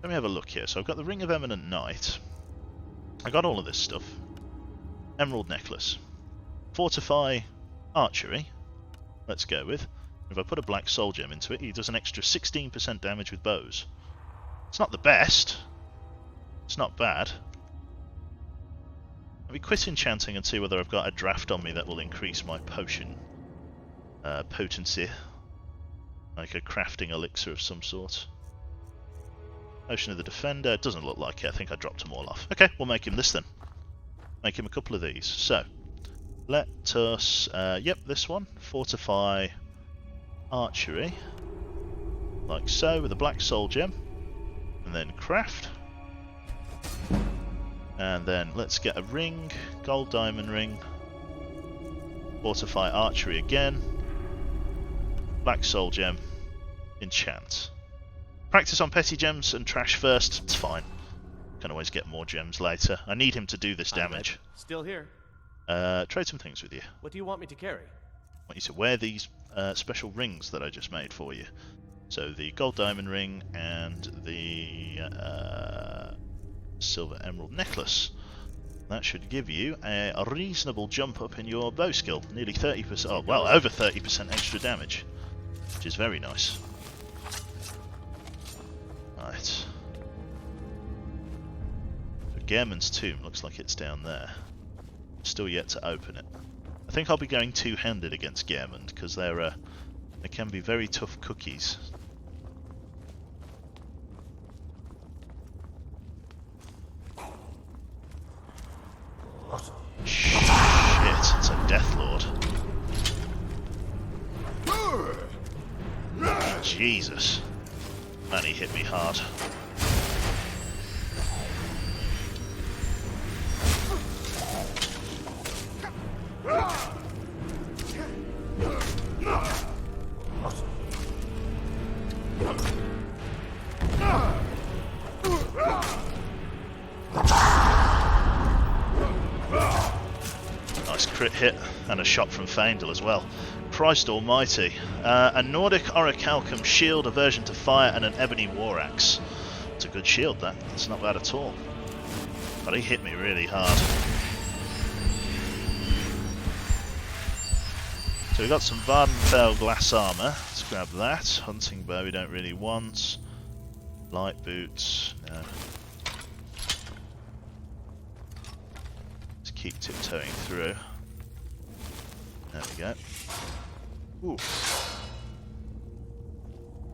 Let me have a look here. So I've got the Ring of Eminent Knight. I got all of this stuff. Emerald necklace. Fortify archery. Let's go with. If I put a black soul gem into it, he does an extra 16% damage with bows. It's not the best. It's not bad. Let me quit enchanting and see whether I've got a draft on me that will increase my potion potency. Like a crafting elixir of some sort. Potion of the Defender. It doesn't look like it. I think I dropped them all off. Okay, we'll make him this then. Make him a couple of these. So, let us... yep, this one. Fortify archery. Like so, with a black soul gem. And then craft. And then let's get a ring. Gold diamond ring. Fortify archery again. Black soul gem. Enchant. Practice on petty gems and trash first. It's fine. Can always get more gems later. I need him to do this damage. Still here. trade some things with you. What do you want me to carry? I want you to wear these special rings that I just made for you. So the gold diamond ring and the silver emerald necklace. That should give you a reasonable jump up in your bow skill. Nearly 30%, oh well, over 30% extra damage. Which is very nice. Right. So Gehrman's tomb looks like it's down there. Still yet to open it. I think I'll be going two-handed against Gehrman because they can be very tough cookies. Shit, it's a Death Lord. Jesus. Man, he hit me hard. Nice crit hit, and a shot from Faendal as well. Christ almighty. A Nordic Orichalcum shield, aversion to fire, and an ebony war axe. It's a good shield, that. It's not bad at all. But he hit me really hard. So we've got some Vardenfell glass armour. Let's grab that. Hunting bow we don't really want. Light boots, no. Let's keep tiptoeing through. There we go. Ooh.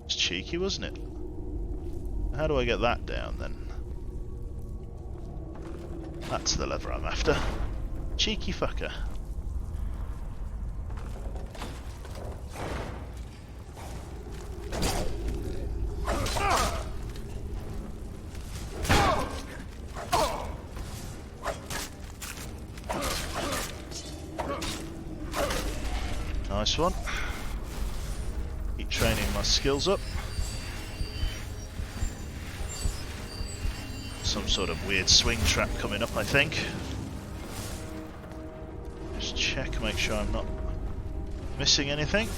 It's cheeky, wasn't it? How do I get that down then? That's the lever I'm after. Cheeky fucker. Nice one. Keep training my skills up. Some sort of weird swing trap coming up, I think. Just check, make sure I'm not missing anything.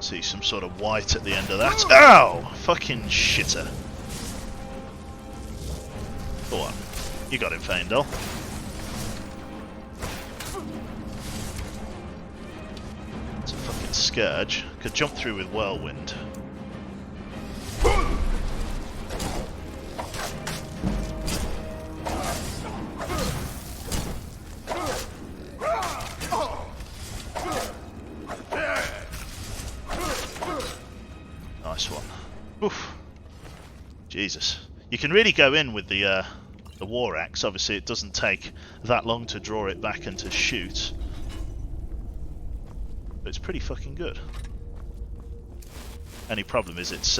See some sort of white at the end of that. Ow! Fucking shitter. Go on. You got him, Faendal. It's a fucking scourge. Could jump through with whirlwind. Nice one. Oof. Jesus. You can really go in with the war axe. Obviously it doesn't take that long to draw it back and to shoot. But it's pretty fucking good. Only problem is it's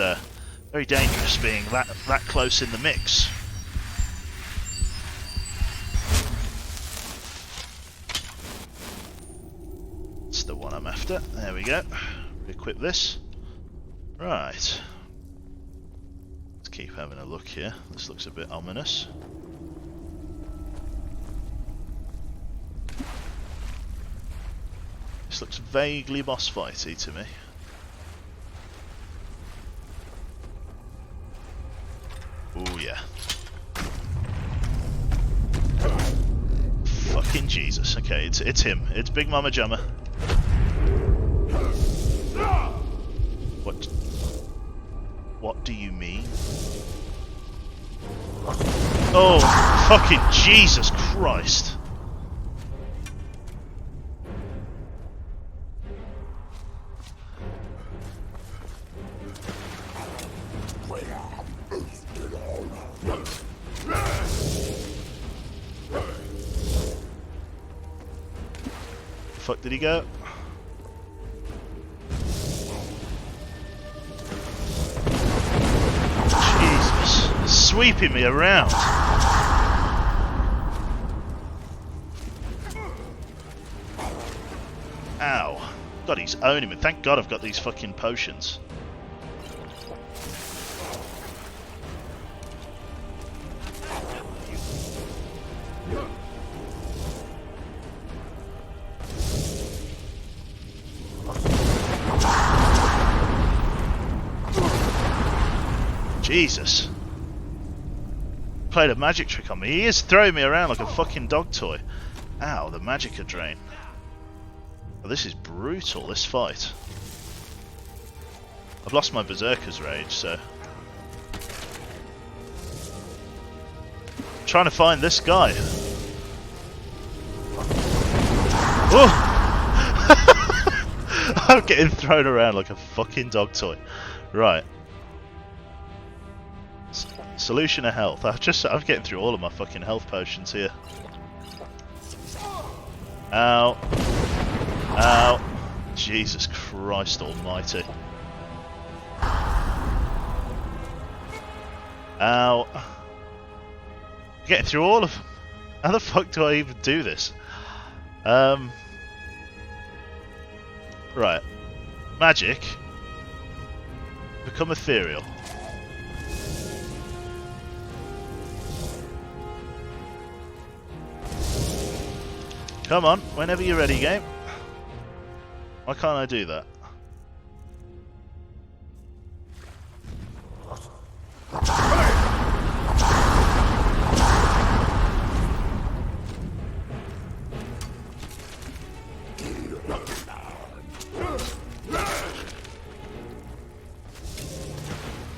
very dangerous being that close in the mix. It's the one I'm after. There we go. Equip this. Right. Keep having a look here. This looks a bit ominous. This looks vaguely boss fighty to me. Oh yeah. Fucking Jesus. Okay, it's him. It's Big Mama Jammer. What do you mean? Oh, fucking Jesus Christ. The fuck did he go? Sweeping me around. Ow. God, he's owning me. Thank God I've got these fucking potions. Jesus. Played a magic trick on me. He is throwing me around like a fucking dog toy. Ow, the Magicka Drain. Oh, this is brutal, this fight. I've lost my Berserker's Rage, so... I'm trying to find this guy. Oh! I'm getting thrown around like a fucking dog toy. Right. Solution of health. I'm getting through all of my fucking health potions here. Ow. Ow. Jesus Christ almighty. Ow. I'm getting through all of them. How the fuck do I even do this? Right. Magic. Become ethereal. Come on, whenever you're ready, game. Why can't I do that?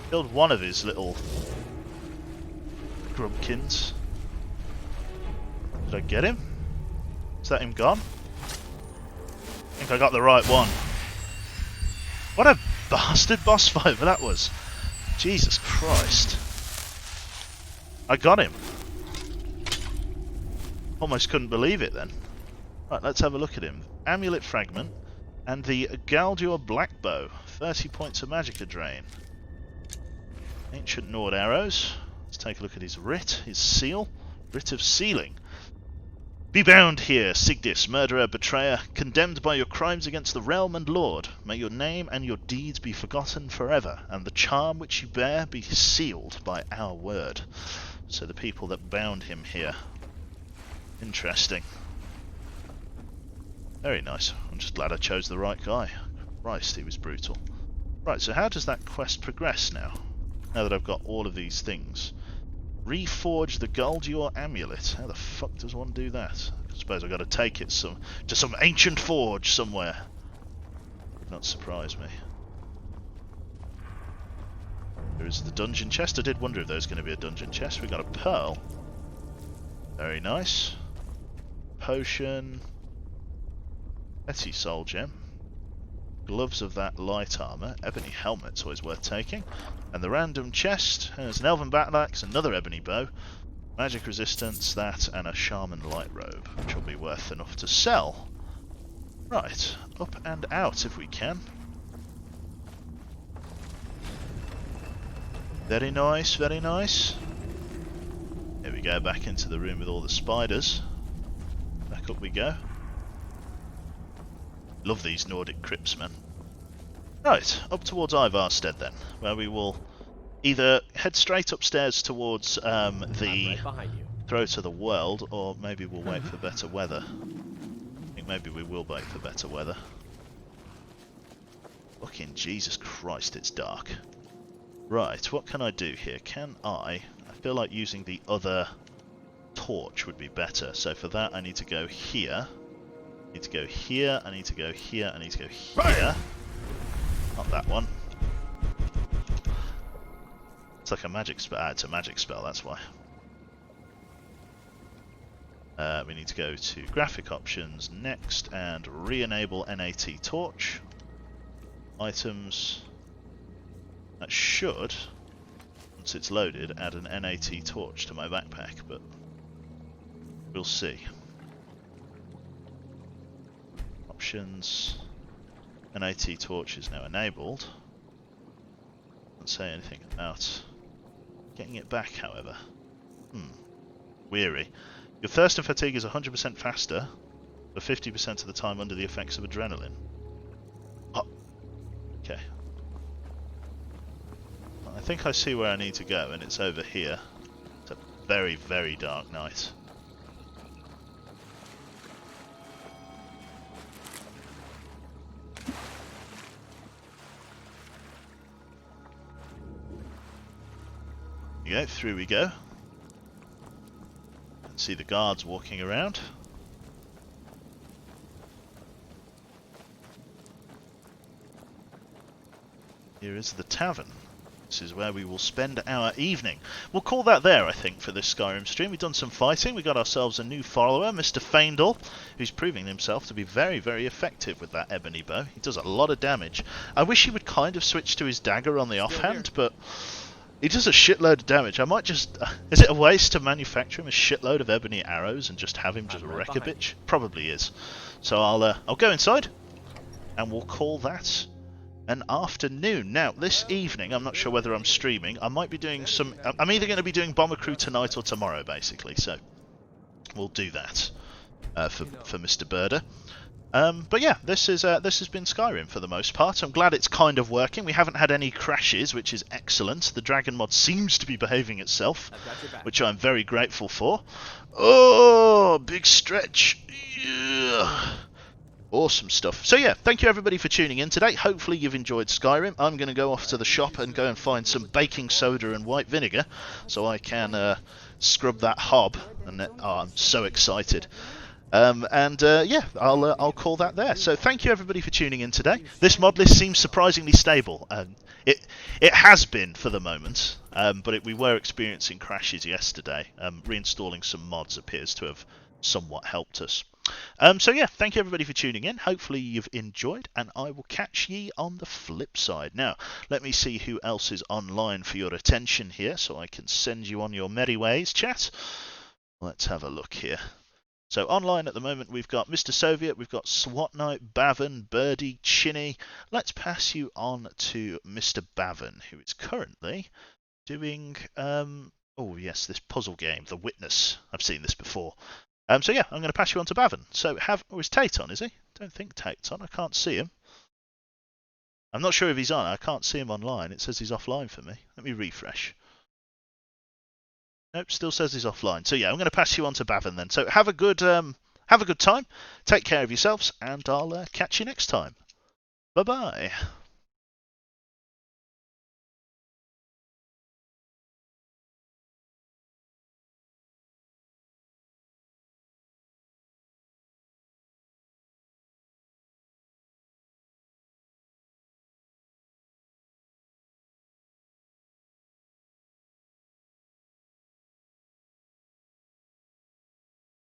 Killed one of his little grumpkins. Did I get him? Is that him gone? I think I got the right one. What a bastard boss fight that was. Jesus Christ. I got him. Almost couldn't believe it then. Right, let's have a look at him. Amulet Fragment and the Galdur Black Bow. 30 points of Magicka Drain. Ancient Nord Arrows. Let's take a look at his writ, his seal. Writ of Sealing. Be bound here, Sigdis, murderer, betrayer, condemned by your crimes against the realm and lord. May your name and your deeds be forgotten forever, and the charm which you bear be sealed by our word. So the people that bound him here. Interesting. Very nice. I'm just glad I chose the right guy. Christ, he was brutal. Right, so how does that quest progress now? Now that I've got all of these things. Reforge the Galdur Amulet. How the fuck does one do that? I suppose I've got to take it to some ancient forge somewhere. Would not surprise me. There is the dungeon chest. I did wonder if there was going to be a dungeon chest. We got a pearl. Very nice. Potion. Petty soul gem. Gloves of that light armor. Ebony helmet's always worth taking. And the random chest has an elven battle axe, another ebony bow, magic resistance, that, and a shaman light robe, which will be worth enough to sell. Right, up and out if we can. Very nice, very nice. Here we go, back into the room with all the spiders. Back up we go. Love these Nordic crypts, man. Right, up towards Ivarstead then, where we will either head straight upstairs towards the throat of the world, or maybe we'll wait for better weather. I think maybe we will wait for better weather. Fucking Jesus Christ, it's dark. Right, what can I do here? I feel like using the other torch would be better, so for that I need to go here. I need to go here, I need to go here, I need to go here. Not that one. It's like a magic spell. It's a magic spell, that's why. We need to go to graphic options next and re-enable NAT torch. Items. That should, once it's loaded, add an NAT torch to my backpack, but we'll see. Options. NAT torch is now enabled. Doesn't say anything about getting it back, however. Weary. Your thirst and fatigue is 100% faster, but 50% of the time under the effects of adrenaline. Oh. Okay. I think I see where I need to go, and it's over here. It's a very, very dark night. go, through we go. See the guards walking around. Here is the tavern. This is where we will spend our evening. We'll call that there, I think, for this Skyrim stream. We've done some fighting. We got ourselves a new follower, Mr. Faendal, who's proving himself to be very, very effective with that ebony bow. He does a lot of damage. I wish he would kind of switch to his dagger on the offhand, but he does a shitload of damage. I might just... is it a waste to manufacture him a shitload of ebony arrows and just have him just wreck a bitch? Probably is. So I'll go inside, and we'll call that an afternoon. Now, this evening, I'm not sure whether I'm streaming. I might be doing some... I'm either going to be doing Bomber Crew tonight or tomorrow, basically. So we'll do that for Mr. Birder. But yeah, this has been Skyrim for the most part. I'm glad it's kind of working. We haven't had any crashes, which is excellent. The Dragon mod seems to be behaving itself, which I'm very grateful for. Oh, big stretch. Yeah. Awesome stuff. So yeah, thank you everybody for tuning in today. Hopefully you've enjoyed Skyrim. I'm going to go off to the shop and go and find some baking soda and white vinegar so I can scrub that hob. And I'm so excited. Yeah, I'll call that there. So thank you everybody for tuning in today. This mod list seems surprisingly stable. It has been for the moment, but we were experiencing crashes yesterday. Reinstalling some mods appears to have somewhat helped us. So yeah, thank you everybody for tuning in. Hopefully you've enjoyed, and I will catch ye on the flip side. Now, let me see who else is online for your attention here, so I can send you on your merry ways, chat. Let's have a look here. So online at the moment we've got Mr. Soviet, we've got SWAT Knight, Bavin, Birdie, Chinny. Let's pass you on to Mr. Bavin, who is currently doing, oh yes, this puzzle game, The Witness. I've seen this before. So yeah, I'm going to pass you on to Bavin. So is Tate on, is he? Don't think Tate's on, I can't see him. I'm not sure if he's on, I can't see him online. It says he's offline for me. Let me refresh. Nope, still says he's offline. So yeah, I'm going to pass you on to Bavin then. So have a good time, take care of yourselves, and I'll catch you next time. Bye bye.